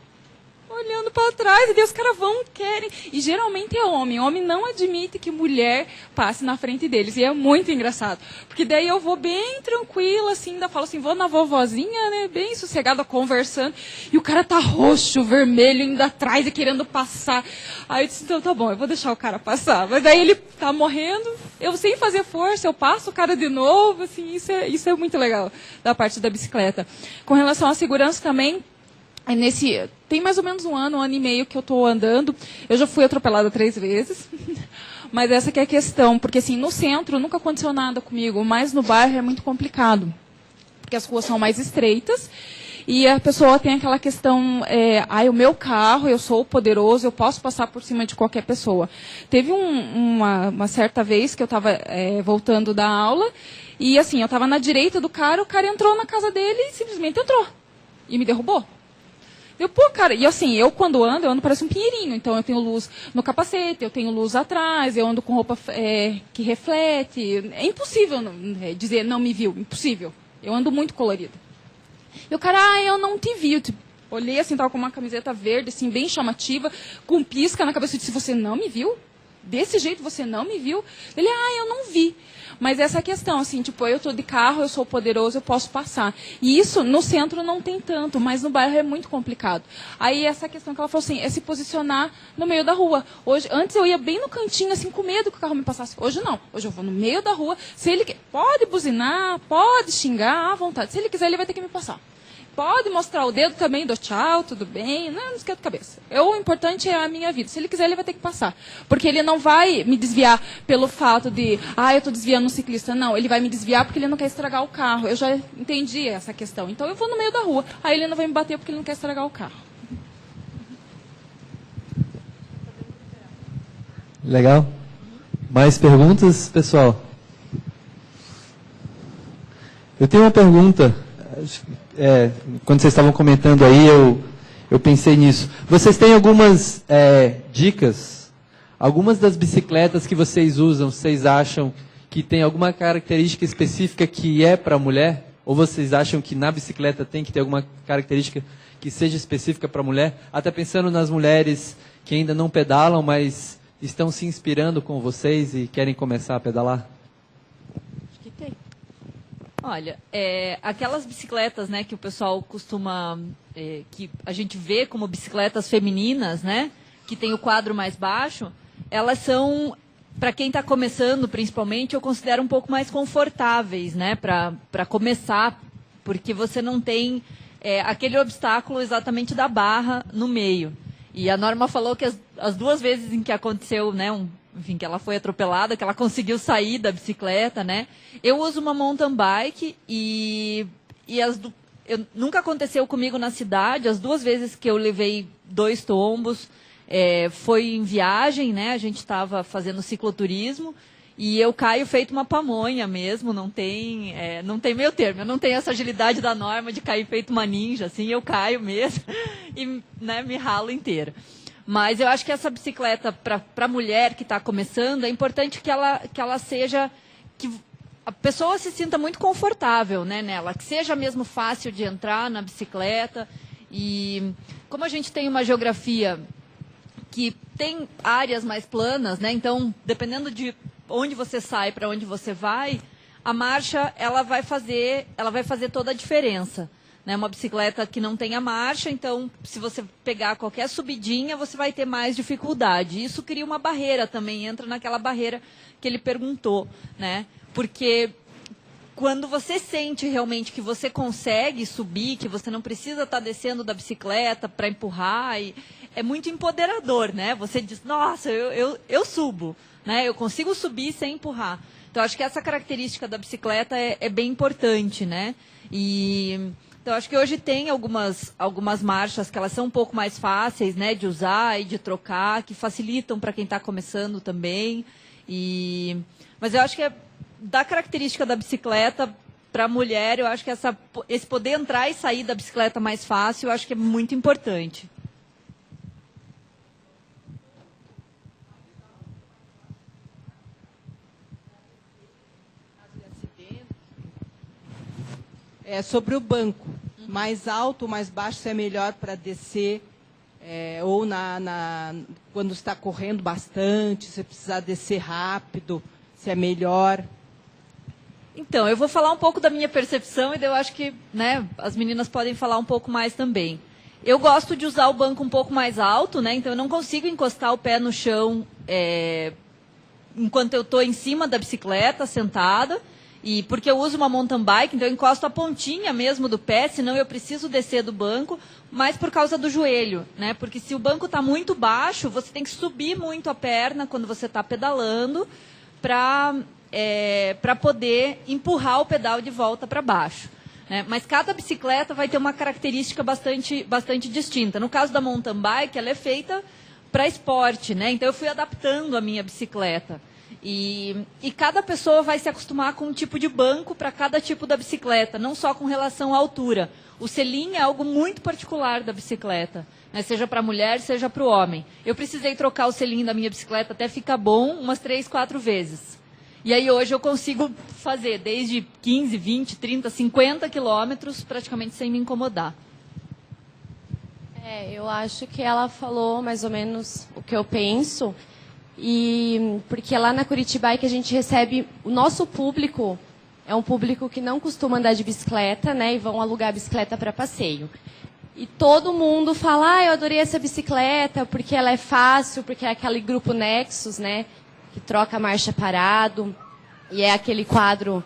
olhando para trás, e daí os caras querem. E geralmente é homem. Homem não admite que mulher passe na frente deles. E é muito engraçado. Porque daí eu vou bem tranquila, assim, ainda falo assim, vou na vovozinha, né, bem sossegada, conversando. E o cara tá roxo, vermelho, indo atrás e querendo passar. Aí eu disse, então tá bom, eu vou deixar o cara passar. Mas daí ele tá morrendo, eu sem fazer força, eu passo o cara de novo, assim, isso é muito legal da parte da bicicleta. Com relação à segurança também, tem mais ou menos um ano e meio que eu estou andando. Eu já fui atropelada 3 vezes. Mas essa que é a questão. Porque assim, no centro nunca aconteceu nada comigo. Mas no bairro é muito complicado. Porque as ruas são mais estreitas. E a pessoa tem aquela questão, o meu carro, eu sou poderoso, eu posso passar por cima de qualquer pessoa. Teve uma certa vez que eu estava voltando da aula. E assim, eu estava na direita do cara, o cara entrou na casa dele e simplesmente entrou. E me derrubou. Cara, e assim, eu quando ando, eu ando parece um pinheirinho, então eu tenho luz no capacete, eu tenho luz atrás, eu ando com roupa que reflete, é impossível dizer não me viu, impossível, eu ando muito colorida. E o cara, eu não te vi, eu olhei assim, tava com uma camiseta verde, assim, bem chamativa, com pisca na cabeça, eu disse, você não me viu? Desse jeito você não me viu? Ele, eu não vi. Mas essa é a questão, assim, tipo, eu estou de carro, eu sou poderoso, eu posso passar. E isso no centro não tem tanto, mas no bairro é muito complicado. Aí essa questão que ela falou assim, é se posicionar no meio da rua. Antes eu ia bem no cantinho, assim, com medo que o carro me passasse. Hoje não. Hoje eu vou no meio da rua. Se ele pode buzinar, pode xingar à vontade. Se ele quiser, ele vai ter que me passar. Pode mostrar o dedo também, do tchau, tudo bem, não esquenta a cabeça. O importante é a minha vida. Se ele quiser, ele vai ter que passar. Porque ele não vai me desviar pelo fato de, eu estou desviando um ciclista. Não, ele vai me desviar porque ele não quer estragar o carro. Eu já entendi essa questão. Então eu vou no meio da rua. Aí ele não vai me bater porque ele não quer estragar o carro. Legal. Mais perguntas, pessoal? Eu tenho uma pergunta. Quando vocês estavam comentando aí, eu pensei nisso. Vocês têm algumas dicas? Algumas das bicicletas que vocês usam, vocês acham que tem alguma característica específica que é para a mulher? Ou vocês acham que na bicicleta tem que ter alguma característica que seja específica para a mulher? Até pensando nas mulheres que ainda não pedalam, mas estão se inspirando com vocês e querem começar a pedalar? Olha, aquelas bicicletas, né, que o pessoal costuma, que a gente vê como bicicletas femininas, né, que tem o quadro mais baixo, elas são, para quem está começando, principalmente, eu considero um pouco mais confortáveis, né, para começar, porque você não tem aquele obstáculo exatamente da barra no meio. E a Norma falou que as 2 vezes em que aconteceu, né, enfim, que ela foi atropelada, que ela conseguiu sair da bicicleta, né? Eu uso uma mountain bike e nunca aconteceu comigo na cidade. As 2 vezes que eu levei 2 tombos foi em viagem, né? A gente estava fazendo cicloturismo e eu caio feito uma pamonha mesmo, não tem meio termo. Eu não tenho essa agilidade da Norma de cair feito uma ninja, assim, eu caio mesmo e, né, me ralo inteira. Mas eu acho que essa bicicleta, para a mulher que está começando, é importante que ela seja... que a pessoa se sinta muito confortável, né, nela, que seja mesmo fácil de entrar na bicicleta. E como a gente tem uma geografia que tem áreas mais planas, né, então, dependendo de onde você sai, para onde você vai, a marcha ela vai fazer toda a diferença. Né, uma bicicleta que não tenha marcha, então, se você pegar qualquer subidinha, você vai ter mais dificuldade. Isso cria uma barreira também, entra naquela barreira que ele perguntou, né? Porque quando você sente realmente que você consegue subir, que você não precisa estar descendo da bicicleta para empurrar, é muito empoderador, né? Você diz, nossa, eu subo, né? Eu consigo subir sem empurrar. Então, acho que essa característica da bicicleta é bem importante, né? Então, acho que hoje tem algumas marchas que elas são um pouco mais fáceis, né, de usar e de trocar, que facilitam para quem está começando também. Mas eu acho que da característica da bicicleta para a mulher, eu acho que esse poder entrar e sair da bicicleta mais fácil, eu acho que é muito importante. Sobre o banco. Mais alto ou mais baixo, se é melhor para descer, ou quando está correndo bastante, se precisar descer rápido, se é melhor. Então, eu vou falar um pouco da minha percepção e daí eu acho que, né, as meninas podem falar um pouco mais também. Eu gosto de usar o banco um pouco mais alto, né, então eu não consigo encostar o pé no chão enquanto eu estou em cima da bicicleta, sentada. E porque eu uso uma mountain bike, então eu encosto a pontinha mesmo do pé, senão eu preciso descer do banco, mas por causa do joelho, né? Porque se o banco está muito baixo, você tem que subir muito a perna quando você está pedalando para poder empurrar o pedal de volta para baixo. Né? Mas cada bicicleta vai ter uma característica bastante distinta. No caso da mountain bike, ela é feita para esporte, né? Então eu fui adaptando a minha bicicleta. E cada pessoa vai se acostumar com um tipo de banco para cada tipo da bicicleta, não só com relação à altura. O selim é algo muito particular da bicicleta, né? Seja para a mulher, seja para o homem. Eu precisei trocar o selim da minha bicicleta até ficar bom umas 3, 4 vezes. E aí hoje eu consigo fazer desde 15, 20, 30, 50 quilômetros praticamente sem me incomodar. Eu acho que ela falou mais ou menos o que eu penso. E porque lá na Curitibike a gente recebe, o nosso público é um público que não costuma andar de bicicleta, né, e vão alugar a bicicleta para passeio. E todo mundo fala, eu adorei essa bicicleta porque ela é fácil, porque é aquele grupo Nexus, né, que troca a marcha parado, e é aquele quadro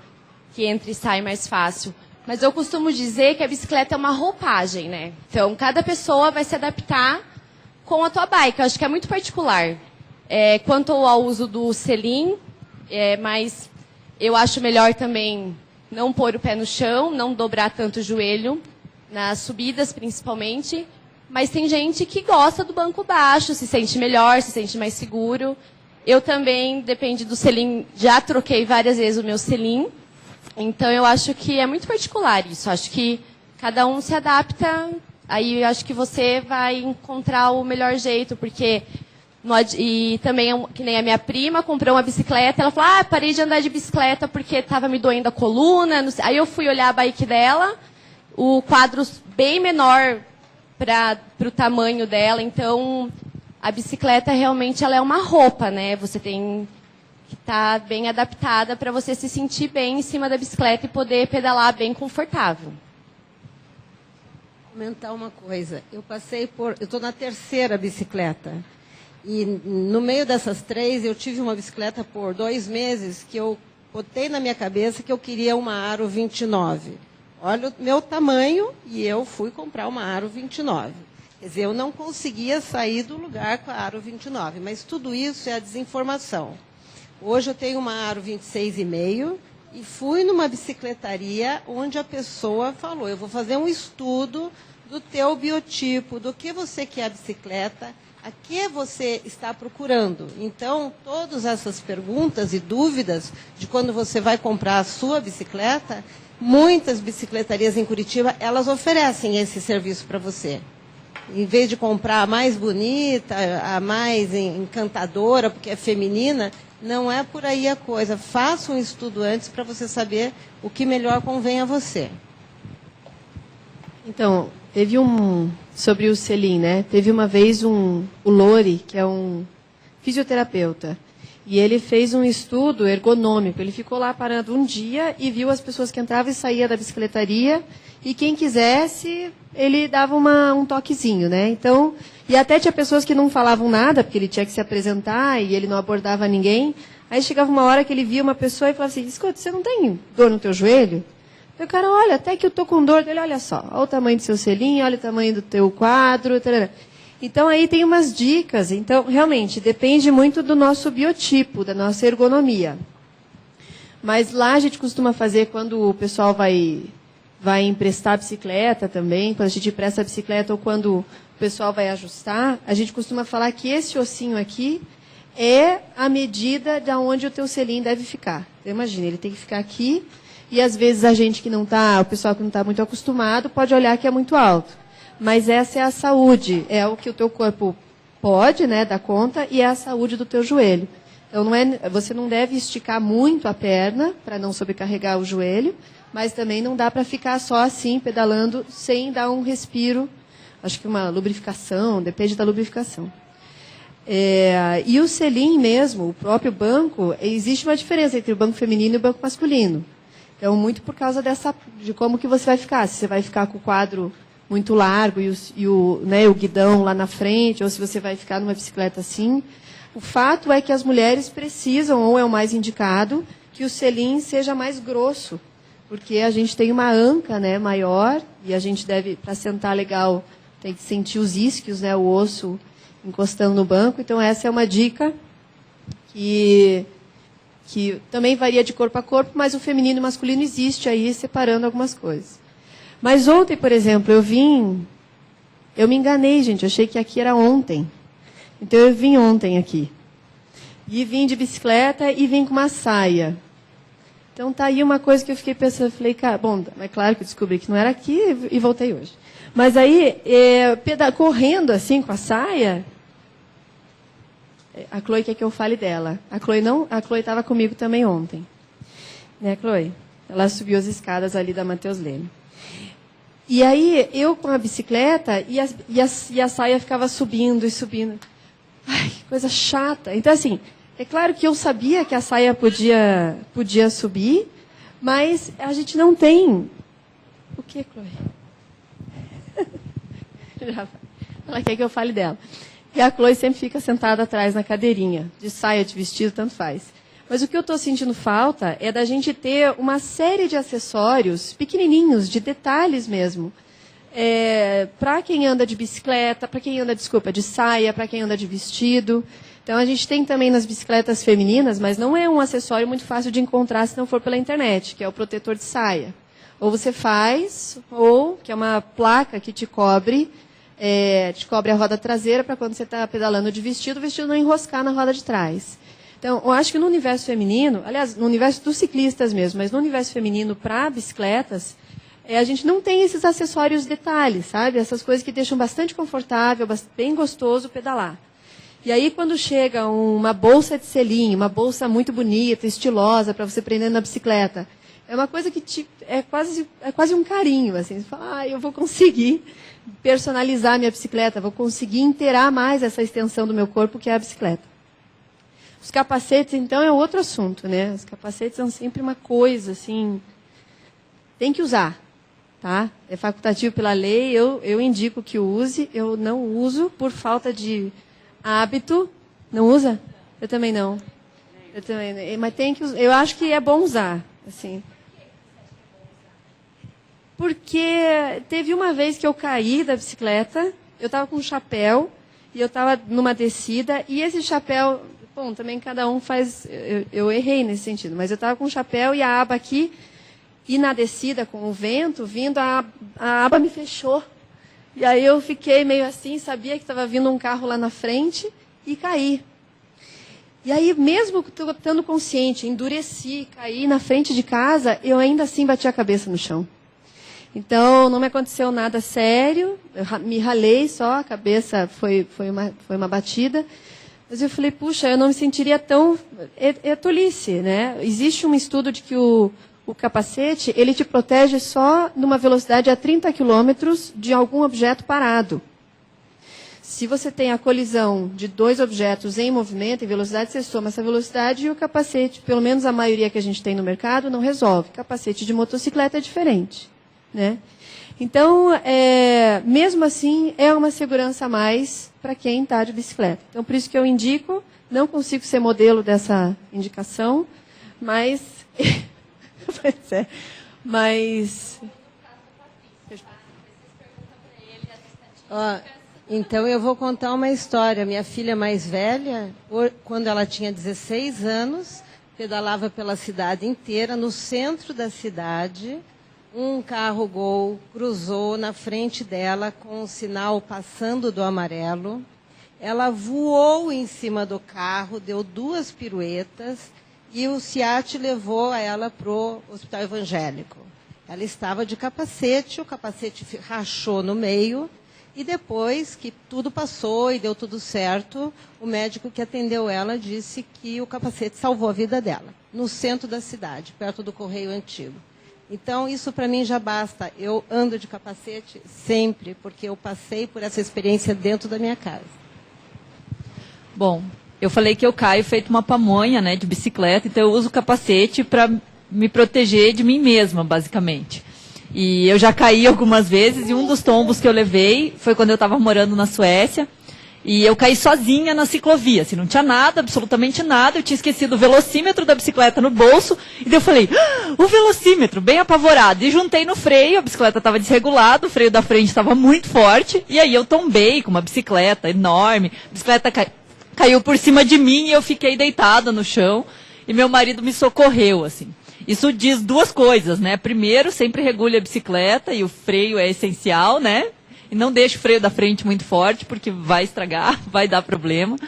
que entra e sai mais fácil. Mas eu costumo dizer que a bicicleta é uma roupagem, né? Então, cada pessoa vai se adaptar com a tua bike. Eu acho que é muito particular. Quanto ao uso do selim, mas eu acho melhor também não pôr o pé no chão, não dobrar tanto o joelho, nas subidas principalmente. Mas tem gente que gosta do banco baixo, se sente melhor, se sente mais seguro. Eu também, depende do selim, já troquei várias vezes o meu selim. Então eu acho que é muito particular isso. Acho que cada um se adapta, aí eu acho que você vai encontrar o melhor jeito, porque... E também, que nem a minha prima, comprou uma bicicleta, ela falou, parei de andar de bicicleta porque estava me doendo a coluna. Aí eu fui olhar a bike dela, o quadro bem menor para o tamanho dela, então a bicicleta realmente ela é uma roupa, né? Você tem que estar bem adaptada para você se sentir bem em cima da bicicleta e poder pedalar bem confortável. Vou comentar uma coisa, eu estou na 3ª bicicleta. E no meio dessas 3, eu tive uma bicicleta por 2 meses que eu botei na minha cabeça que eu queria uma Aro 29. Olha o meu tamanho e eu fui comprar uma Aro 29. Quer dizer, eu não conseguia sair do lugar com a Aro 29, mas tudo isso é a desinformação. Hoje eu tenho uma Aro 26,5 e fui numa bicicletaria onde a pessoa falou, eu vou fazer um estudo do teu biotipo, do que você quer a bicicleta, a que você está procurando. Então, todas essas perguntas e dúvidas de quando você vai comprar a sua bicicleta, muitas bicicletarias em Curitiba, elas oferecem esse serviço para você. Em vez de comprar a mais bonita, a mais encantadora, porque é feminina, não é por aí a coisa. Faça um estudo antes para você saber o que melhor convém a você. Então, teve sobre o selim, né? Teve uma vez o Lori, que é um fisioterapeuta, e ele fez um estudo ergonômico. Ele ficou lá parado um dia e viu as pessoas que entravam e saíam da bicicletaria, e quem quisesse, ele dava um toquezinho, né? Então, e até tinha pessoas que não falavam nada, porque ele tinha que se apresentar e ele não abordava ninguém. Aí chegava uma hora que ele via uma pessoa e falava assim: escuta, você não tem dor no teu joelho? Aí o cara: olha, até que eu tô com dor. Ele: olha só, olha o tamanho do seu selim, olha o tamanho do teu quadro. Tarará. Então, aí tem umas dicas. Então, realmente, depende muito do nosso biotipo, da nossa ergonomia. Mas lá a gente costuma fazer, quando o pessoal vai emprestar a bicicleta também, quando a gente empresta a bicicleta ou quando o pessoal vai ajustar, a gente costuma falar que esse ossinho aqui é a medida de onde o teu selim deve ficar. Então, imagina, ele tem que ficar aqui, e às vezes a gente que não está, o pessoal que não está muito acostumado, pode olhar que é muito alto. Mas essa é a saúde, é o que o teu corpo pode, né, dar conta, e é a saúde do teu joelho. Então, você não deve esticar muito a perna para não sobrecarregar o joelho, mas também não dá para ficar só assim, pedalando, sem dar um respiro. Acho que uma lubrificação, depende da lubrificação. E o selim mesmo, o próprio banco, existe uma diferença entre o banco feminino e o banco masculino. Então, muito por causa de como que você vai ficar. Se você vai ficar com o quadro muito largo e o guidão lá na frente, ou se você vai ficar numa bicicleta assim. O fato é que as mulheres precisam, ou é o mais indicado, que o selim seja mais grosso, porque a gente tem uma anca, né, maior, e a gente deve, para sentar legal, tem que sentir os isquios, né, o osso encostando no banco. Então, essa é uma dica que também varia de corpo a corpo, mas o feminino e o masculino existe aí, separando algumas coisas. Mas ontem, por exemplo, eu me enganei, gente, eu achei que aqui era ontem. Então, eu vim ontem aqui. E vim de bicicleta e vim com uma saia. Então, tá aí uma coisa que eu fiquei pensando, falei, cara, bom, é claro que eu descobri que não era aqui e voltei hoje. Mas aí, correndo assim com a saia, a Chloe quer que eu fale dela. A Chloe estava comigo também ontem. Né, Chloe? Ela subiu as escadas ali da Matheus Leme. E aí, eu com a bicicleta e a saia ficava subindo e subindo. Ai, que coisa chata. Então, assim, é claro que eu sabia que a saia podia subir, mas a gente não tem... O que, Chloe? Ela quer que eu fale dela. E a Chloe sempre fica sentada atrás na cadeirinha, de saia, de vestido, tanto faz. Mas o que eu estou sentindo falta é da gente ter uma série de acessórios pequenininhos, de detalhes mesmo. Para quem anda de bicicleta, para quem anda, de saia, para quem anda de vestido. Então, a gente tem também nas bicicletas femininas, mas não é um acessório muito fácil de encontrar se não for pela internet, que é o protetor de saia. Ou você faz, ou que é uma placa que te cobre a roda traseira para quando você está pedalando de vestido, o vestido não enroscar na roda de trás. Então, eu acho que no universo feminino, aliás, no universo dos ciclistas mesmo, mas no universo feminino para bicicletas, a gente não tem esses acessórios detalhes, sabe? Essas coisas que deixam bastante confortável, bem gostoso pedalar. E aí, quando chega uma bolsa de selim, uma bolsa muito bonita, estilosa, para você prender na bicicleta, é uma coisa que é quase um carinho, assim. Você fala, eu vou conseguir personalizar minha bicicleta, vou conseguir inteirar mais essa extensão do meu corpo, que é a bicicleta. Os capacetes, então, é outro assunto, né? Os capacetes são sempre uma coisa, assim, tem que usar, tá? É facultativo pela lei, eu indico que use, eu não uso por falta de hábito. Não usa? Eu também não. Eu também, mas tem que usar. Eu acho que é bom usar, assim. Porque teve uma vez que eu caí da bicicleta, eu estava com um chapéu, e eu estava numa descida, e esse chapéu... Bom, também cada um faz... Eu errei nesse sentido, mas eu estava com um chapéu e a aba aqui, e na descida, com o vento vindo, a aba me fechou. E aí eu fiquei meio assim, sabia que estava vindo um carro lá na frente, e caí. E aí, mesmo estando consciente, endureci, caí na frente de casa, eu ainda assim bati a cabeça no chão. Então, não me aconteceu nada sério, me ralei só, a cabeça foi uma batida. Mas eu falei, puxa, eu não me sentiria tão... É tolice, né? Existe um estudo de que o capacete, ele te protege só numa velocidade a 30 km de algum objeto parado. Se você tem a colisão de dois objetos em movimento, em velocidade, você soma essa velocidade e o capacete, pelo menos a maioria que a gente tem no mercado, não resolve. Capacete de motocicleta é diferente, né? Então, mesmo assim, é uma segurança a mais para quem está de bicicleta. Então, por isso que eu indico, não consigo ser modelo dessa indicação, mas... pois é, mas... Então, eu vou contar uma história. Minha filha mais velha, quando ela tinha 16 anos, pedalava pela cidade inteira, no centro da cidade... Um carro Gol cruzou na frente dela com o sinal passando do amarelo. Ela voou em cima do carro, deu 2 piruetas e o SEAT levou ela para o hospital evangélico. Ela estava de capacete, o capacete rachou no meio e depois que tudo passou e deu tudo certo, o médico que atendeu ela disse que o capacete salvou a vida dela, no centro da cidade, perto do Correio Antigo. Então, isso para mim já basta. Eu ando de capacete sempre, porque eu passei por essa experiência dentro da minha casa. Bom, eu falei que eu caio feito uma pamonha, né, de bicicleta, então eu uso o capacete para me proteger de mim mesma, basicamente. E eu já caí algumas vezes, e um dos tombos que eu levei foi quando eu estava morando na Suécia. E eu caí sozinha na ciclovia, assim, não tinha nada, absolutamente nada, eu tinha esquecido o velocímetro da bicicleta no bolso, e daí eu falei, o velocímetro, bem apavorado, e juntei no freio, a bicicleta estava desregulada, o freio da frente estava muito forte, e aí eu tombei com uma bicicleta enorme, a bicicleta caiu por cima de mim, e eu fiquei deitada no chão, e meu marido me socorreu, assim. Isso diz 2 coisas, né, primeiro, sempre regule a bicicleta, e o freio é essencial, né, e não deixe o freio da frente muito forte, porque vai estragar, vai dar problema.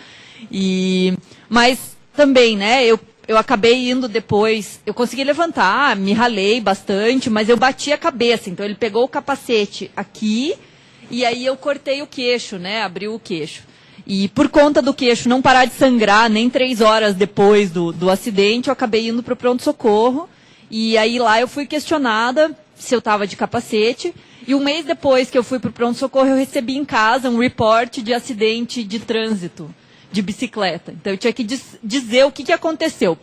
Mas também, né, eu acabei indo depois, eu consegui levantar, me ralei bastante, mas eu bati a cabeça. Então ele pegou o capacete aqui, e aí eu cortei o queixo, né, abriu o queixo. E por conta do queixo não parar de sangrar, nem 3 horas depois do acidente, eu acabei indo para o pronto-socorro. E aí lá eu fui questionada se eu estava de capacete. E 1 mês depois que eu fui para o pronto-socorro, eu recebi em casa um report de acidente de trânsito de bicicleta. Então eu tinha que dizer o que aconteceu,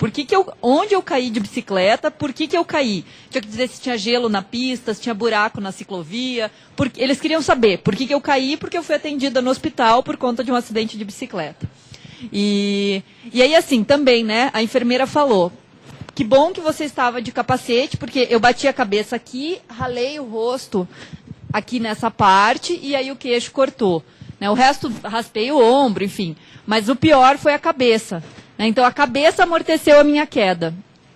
onde eu caí de bicicleta, por que eu caí. Tinha que dizer se tinha gelo na pista, se tinha buraco na ciclovia. Eles queriam saber por que eu caí, porque eu fui atendida no hospital por conta de um acidente de bicicleta. E aí assim, também, né, a enfermeira falou, que bom que você estava de capacete, porque eu bati a cabeça aqui, ralei o rosto aqui nessa parte e aí o queixo cortou. Né? O resto, raspei o ombro, enfim. Mas o pior foi a cabeça. Né? Então, a cabeça amorteceu a minha queda.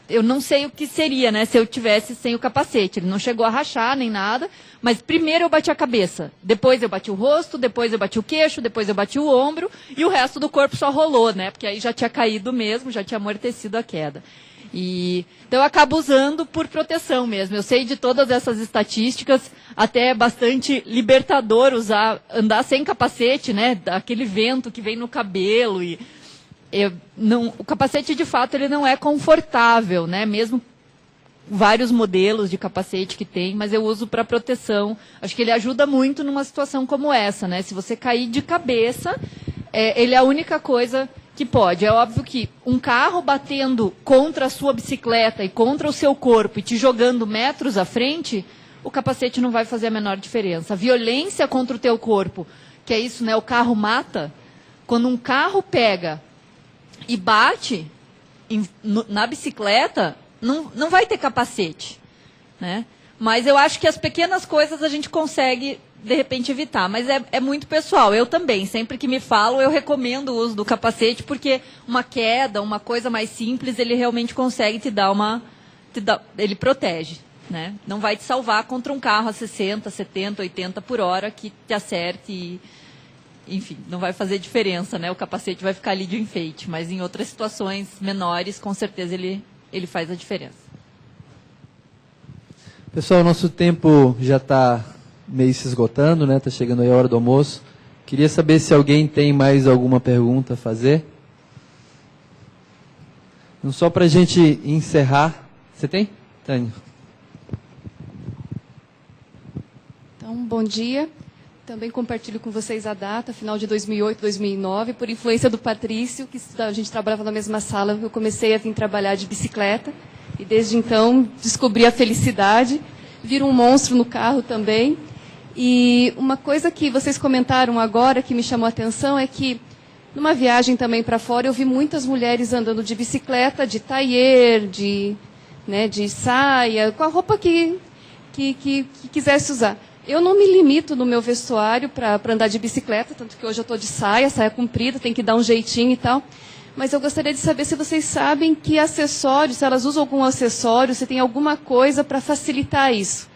Eu não sei o que seria, né, se eu tivesse sem o capacete. Ele não chegou a rachar nem nada, mas primeiro eu bati a cabeça. Depois eu bati o rosto, depois eu bati o queixo, depois eu bati o ombro e o resto do corpo só rolou, né? Porque aí já tinha caído mesmo, já tinha amortecido a queda. Então eu acabo usando por proteção mesmo. Eu sei de todas essas estatísticas, até é bastante libertador andar sem capacete, né? Aquele vento que vem no cabelo. O capacete, de fato, ele não é confortável, né? Mesmo vários modelos de capacete que tem, mas eu uso para proteção. Acho que ele ajuda muito numa situação como essa, né? Se você cair de cabeça, ele é a única coisa que pode. É óbvio que um carro batendo contra a sua bicicleta e contra o seu corpo e te jogando metros à frente, o capacete não vai fazer a menor diferença. A violência contra o teu corpo, que é isso, né? O carro mata. Quando um carro pega e bate na bicicleta, não vai ter capacete, né? Mas eu acho que as pequenas coisas a gente consegue, de repente, evitar. Mas é muito pessoal. Eu também, sempre que me falam, eu recomendo o uso do capacete, porque uma queda, uma coisa mais simples, ele realmente consegue te dar ele protege, né? Não vai te salvar contra um carro a 60, 70, 80 por hora que te acerte e, enfim, não vai fazer diferença, né? O capacete vai ficar ali de enfeite, mas em outras situações menores, com certeza ele faz a diferença. Pessoal, nosso tempo já está meio se esgotando, né? Está chegando aí a hora do almoço. Queria saber se alguém tem mais alguma pergunta a fazer. Não, só para a gente encerrar. Você tem, Tânia? Então, bom dia. Também compartilho com vocês a data, final de 2008, 2009, por influência do Patrício, que a gente trabalhava na mesma sala, eu comecei a vir trabalhar de bicicleta, e desde então descobri a felicidade, viro um monstro no carro também. E uma coisa que vocês comentaram agora, que me chamou a atenção, é que numa viagem também para fora, eu vi muitas mulheres andando de bicicleta, de tailleur, de saia, com a roupa que quisesse usar. Eu não me limito no meu vestuário para andar de bicicleta, tanto que hoje eu estou de saia comprida, tem que dar um jeitinho e tal. Mas eu gostaria de saber se vocês sabem que acessórios, se elas usam algum acessório, se tem alguma coisa para facilitar isso.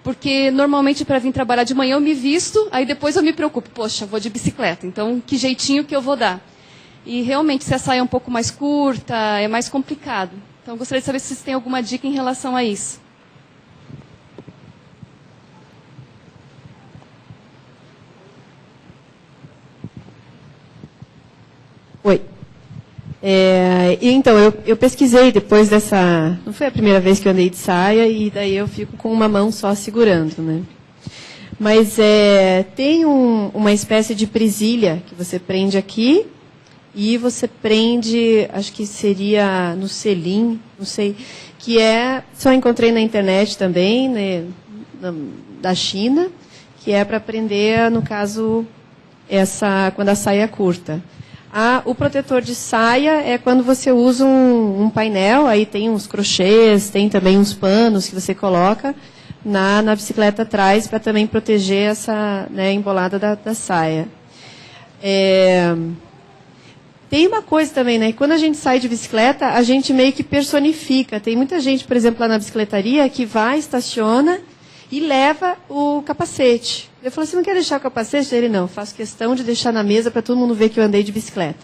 Porque normalmente para vir trabalhar de manhã eu me visto, aí depois eu me preocupo, poxa, vou de bicicleta, então que jeitinho que eu vou dar? E realmente se a saia é um pouco mais curta, é mais complicado. Então eu gostaria de saber se vocês têm alguma dica em relação a isso. Oi. Então, eu pesquisei depois dessa... Não foi a primeira vez que eu andei de saia, e daí eu fico com uma mão só segurando, né? Mas tem uma espécie de presilha que você prende aqui, e você prende, acho que seria no selim, não sei, que só encontrei na internet também, né, da China, que é para prender, no caso, quando a saia é curta. O protetor de saia é quando você usa um painel, aí tem uns crochês, tem também uns panos que você coloca na bicicleta atrás para também proteger essa, né, embolada da saia. Tem uma coisa também, né? Quando a gente sai de bicicleta, a gente meio que personifica. Tem muita gente, por exemplo, lá na bicicletaria, que vai, estaciona e leva o capacete. Eu falei, você não quer deixar o capacete? Ele, não, faço questão de deixar na mesa para todo mundo ver que eu andei de bicicleta.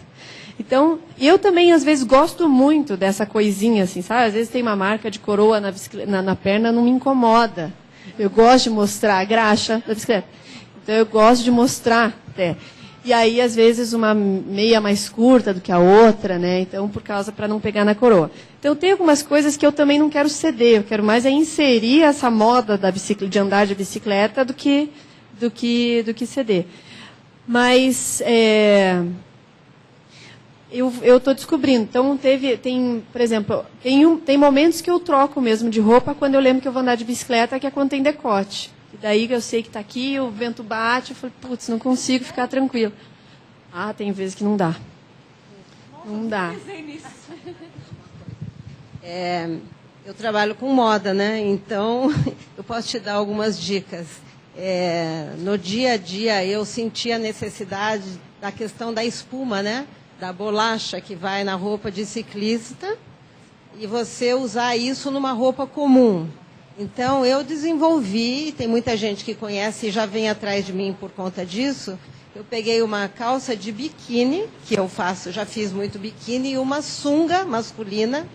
Então, eu também, às vezes, gosto muito dessa coisinha, assim, sabe? Às vezes tem uma marca de coroa na perna, não me incomoda. Eu gosto de mostrar a graxa da bicicleta. Então, eu gosto de mostrar até. E aí, às vezes, uma meia mais curta do que a outra, né? Então, para não pegar na coroa. Então, tem algumas coisas que eu também não quero ceder. Eu quero mais inserir essa moda de andar de bicicleta do que ceder. Mas eu estou descobrindo. Então, por exemplo, tem momentos que eu troco mesmo de roupa quando eu lembro que eu vou andar de bicicleta, que é quando tem decote. E daí eu sei que está aqui, o vento bate, eu falo, putz, não consigo ficar tranquilo. Tem vezes que não dá. Não dá. Eu trabalho com moda, né? Então, eu posso te dar algumas dicas. No dia a dia, eu senti a necessidade da questão da espuma, né? Da bolacha que vai na roupa de ciclista, e você usar isso numa roupa comum. Então, eu desenvolvi, tem muita gente que conhece e já vem atrás de mim por conta disso. Eu peguei uma calça de biquíni, que eu já fiz muito biquíni, e uma sunga masculina,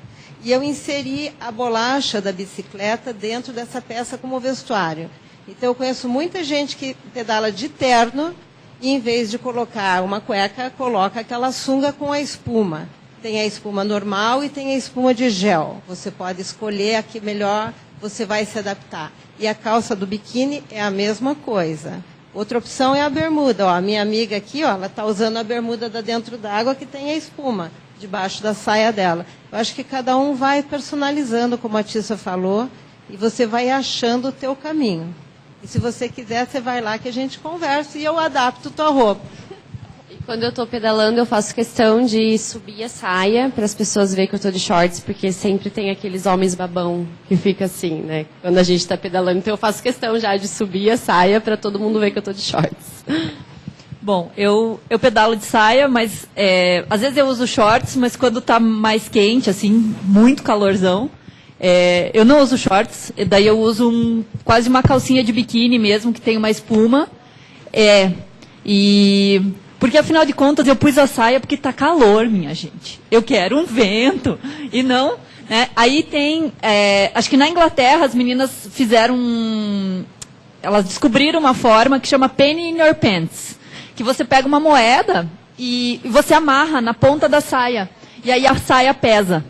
e eu inseri a bolacha da bicicleta dentro dessa peça como vestuário. Então, eu conheço muita gente que pedala de terno e, em vez de colocar uma cueca, coloca aquela sunga com a espuma. Tem a espuma normal e tem a espuma de gel. Você pode escolher a que melhor você vai se adaptar. E a calça do biquíni é a mesma coisa. Outra opção é a bermuda. A minha amiga aqui, ela está usando a bermuda da dentro d'água que tem a espuma debaixo da saia dela. Eu acho que cada um vai personalizando, como a Tissa falou, e você vai achando o teu caminho. E se você quiser, você vai lá que a gente conversa e eu adapto tua roupa. Quando eu estou pedalando, eu faço questão de subir a saia para as pessoas verem que eu estou de shorts, porque sempre tem aqueles homens babão que fica assim, né? Quando a gente está pedalando. Então eu faço questão já de subir a saia para todo mundo ver que eu estou de shorts. Bom, eu pedalo de saia, mas às vezes eu uso shorts, mas quando está mais quente, assim, muito calorzão, eu não uso shorts, e daí eu uso quase uma calcinha de biquíni mesmo, que tem uma espuma. Porque, afinal de contas, eu pus a saia porque está calor, minha gente. Eu quero um vento e não né? Aí tem, acho que na Inglaterra as meninas elas descobriram uma forma que chama penny in your pants, que você pega uma moeda e você amarra na ponta da saia, e aí a saia pesa.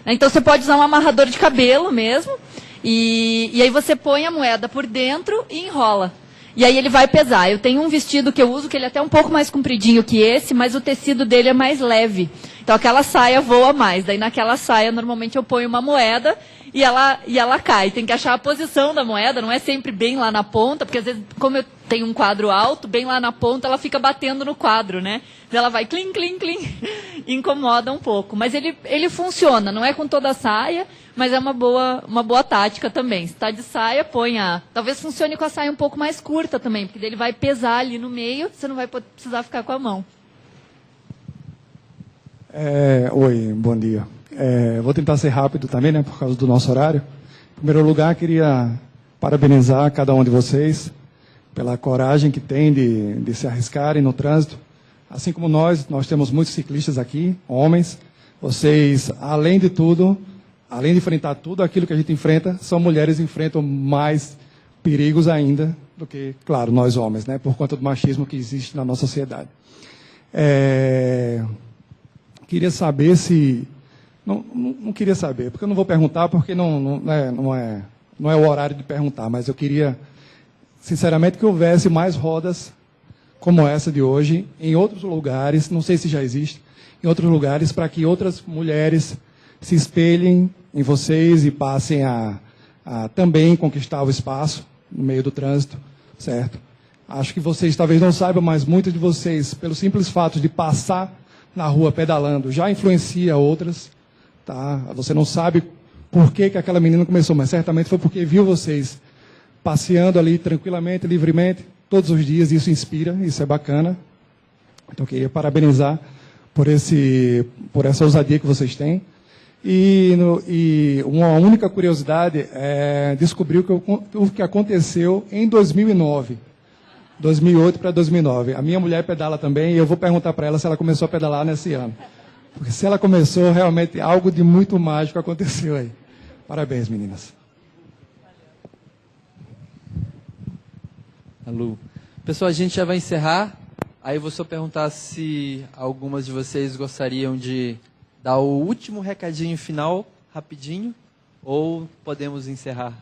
Então você pode usar um amarrador de cabelo mesmo, e aí você põe a moeda por dentro e enrola. E aí ele vai pesar. Eu tenho um vestido que eu uso, que ele é até um pouco mais compridinho que esse, mas o tecido dele é mais leve. Então aquela saia voa mais. Daí naquela saia, normalmente eu ponho uma moeda e ela cai. Tem que achar a posição da moeda, não é sempre bem lá na ponta, porque às vezes, como eu tenho um quadro alto, bem lá na ponta, ela fica batendo no quadro, né? Ela vai clim, clim, clim, incomoda um pouco. Mas ele funciona, não é com toda a saia, mas é uma boa tática também. Se está de saia, talvez funcione com a saia um pouco mais curta também, porque ele vai pesar ali no meio, você não vai precisar ficar com a mão. Oi, bom dia. Vou tentar ser rápido também, né, por causa do nosso horário. Em primeiro lugar, queria parabenizar cada um de vocês pela coragem que tem de se arriscarem no trânsito. Assim como nós temos muitos ciclistas aqui, homens. Vocês, além de tudo, além de enfrentar tudo aquilo que a gente enfrenta, são mulheres que enfrentam mais perigos ainda do que, claro, nós homens, né, por conta do machismo que existe na nossa sociedade. Queria saber se... Não queria saber, porque eu não vou perguntar, porque não é o horário de perguntar, mas eu queria, sinceramente, que houvesse mais rodas como essa de hoje, em outros lugares, não sei se já existe, em outros lugares, para que outras mulheres se espelhem em vocês e passem a também conquistar o espaço no meio do trânsito, certo? Acho que vocês talvez não saibam, mas muitos de vocês, pelo simples fato de passar na rua pedalando, já influencia outras, tá? Você não sabe por que aquela menina começou, mas certamente foi porque viu vocês passeando ali tranquilamente, livremente, todos os dias, isso inspira, isso é bacana. Então, eu queria parabenizar por essa ousadia que vocês têm. E uma única curiosidade é descobrir o que aconteceu em 2009. 2008 para 2009. A minha mulher pedala também, e eu vou perguntar para ela se ela começou a pedalar nesse ano. Porque se ela começou, realmente algo de muito mágico aconteceu aí. Parabéns, meninas. Alô. Pessoal, a gente já vai encerrar. Aí eu vou só perguntar se algumas de vocês gostariam de dar o último recadinho final, rapidinho, ou podemos encerrar?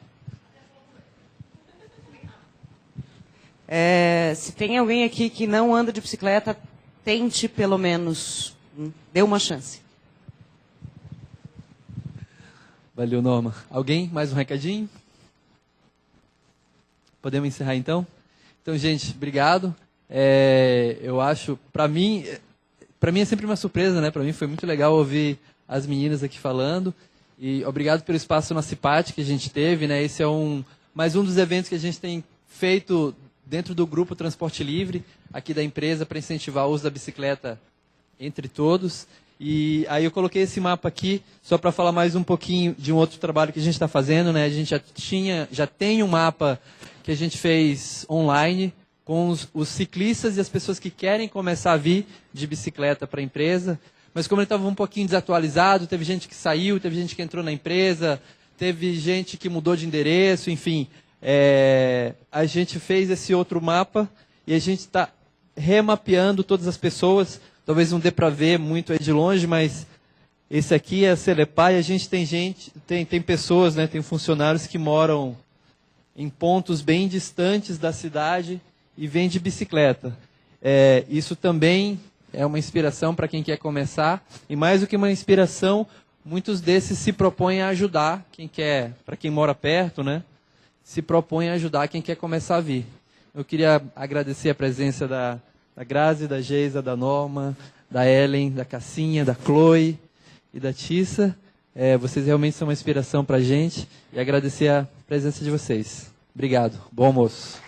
Se tem alguém aqui que não anda de bicicleta, tente pelo menos, dê uma chance. Valeu, Norma. Alguém? Mais um recadinho? Podemos encerrar então? Então, gente, obrigado. Eu acho, para mim é sempre uma surpresa, né? Para mim foi muito legal ouvir as meninas aqui falando. E obrigado pelo espaço na CIPAT que a gente teve, né? Esse é mais um dos eventos que a gente tem feito dentro do grupo Transporte Livre, aqui da empresa, para incentivar o uso da bicicleta entre todos. E aí eu coloquei esse mapa aqui só para falar mais um pouquinho de um outro trabalho que a gente está fazendo, né? A gente já tem um mapa que a gente fez online com os ciclistas e as pessoas que querem começar a vir de bicicleta para a empresa. Mas como ele estava um pouquinho desatualizado, teve gente que saiu, teve gente que entrou na empresa, teve gente que mudou de endereço, enfim. A gente fez esse outro mapa e a gente está remapeando todas as pessoas. Talvez não dê para ver muito aí de longe, mas esse aqui é a Celepar e a gente tem pessoas, né, tem funcionários que moram em pontos bem distantes da cidade e vêm de bicicleta. Isso também é uma inspiração para quem quer começar, e mais do que uma inspiração, muitos desses se propõem a ajudar para quem mora perto, né? Se propõem a ajudar quem quer começar a vir. Eu queria agradecer a presença da Grazi, da Geisa, da Norma, da Ellen, da Cassinha, da Chloe e da Tissa. Vocês realmente são uma inspiração para a gente, e agradecer a presença de vocês. Obrigado. Bom almoço.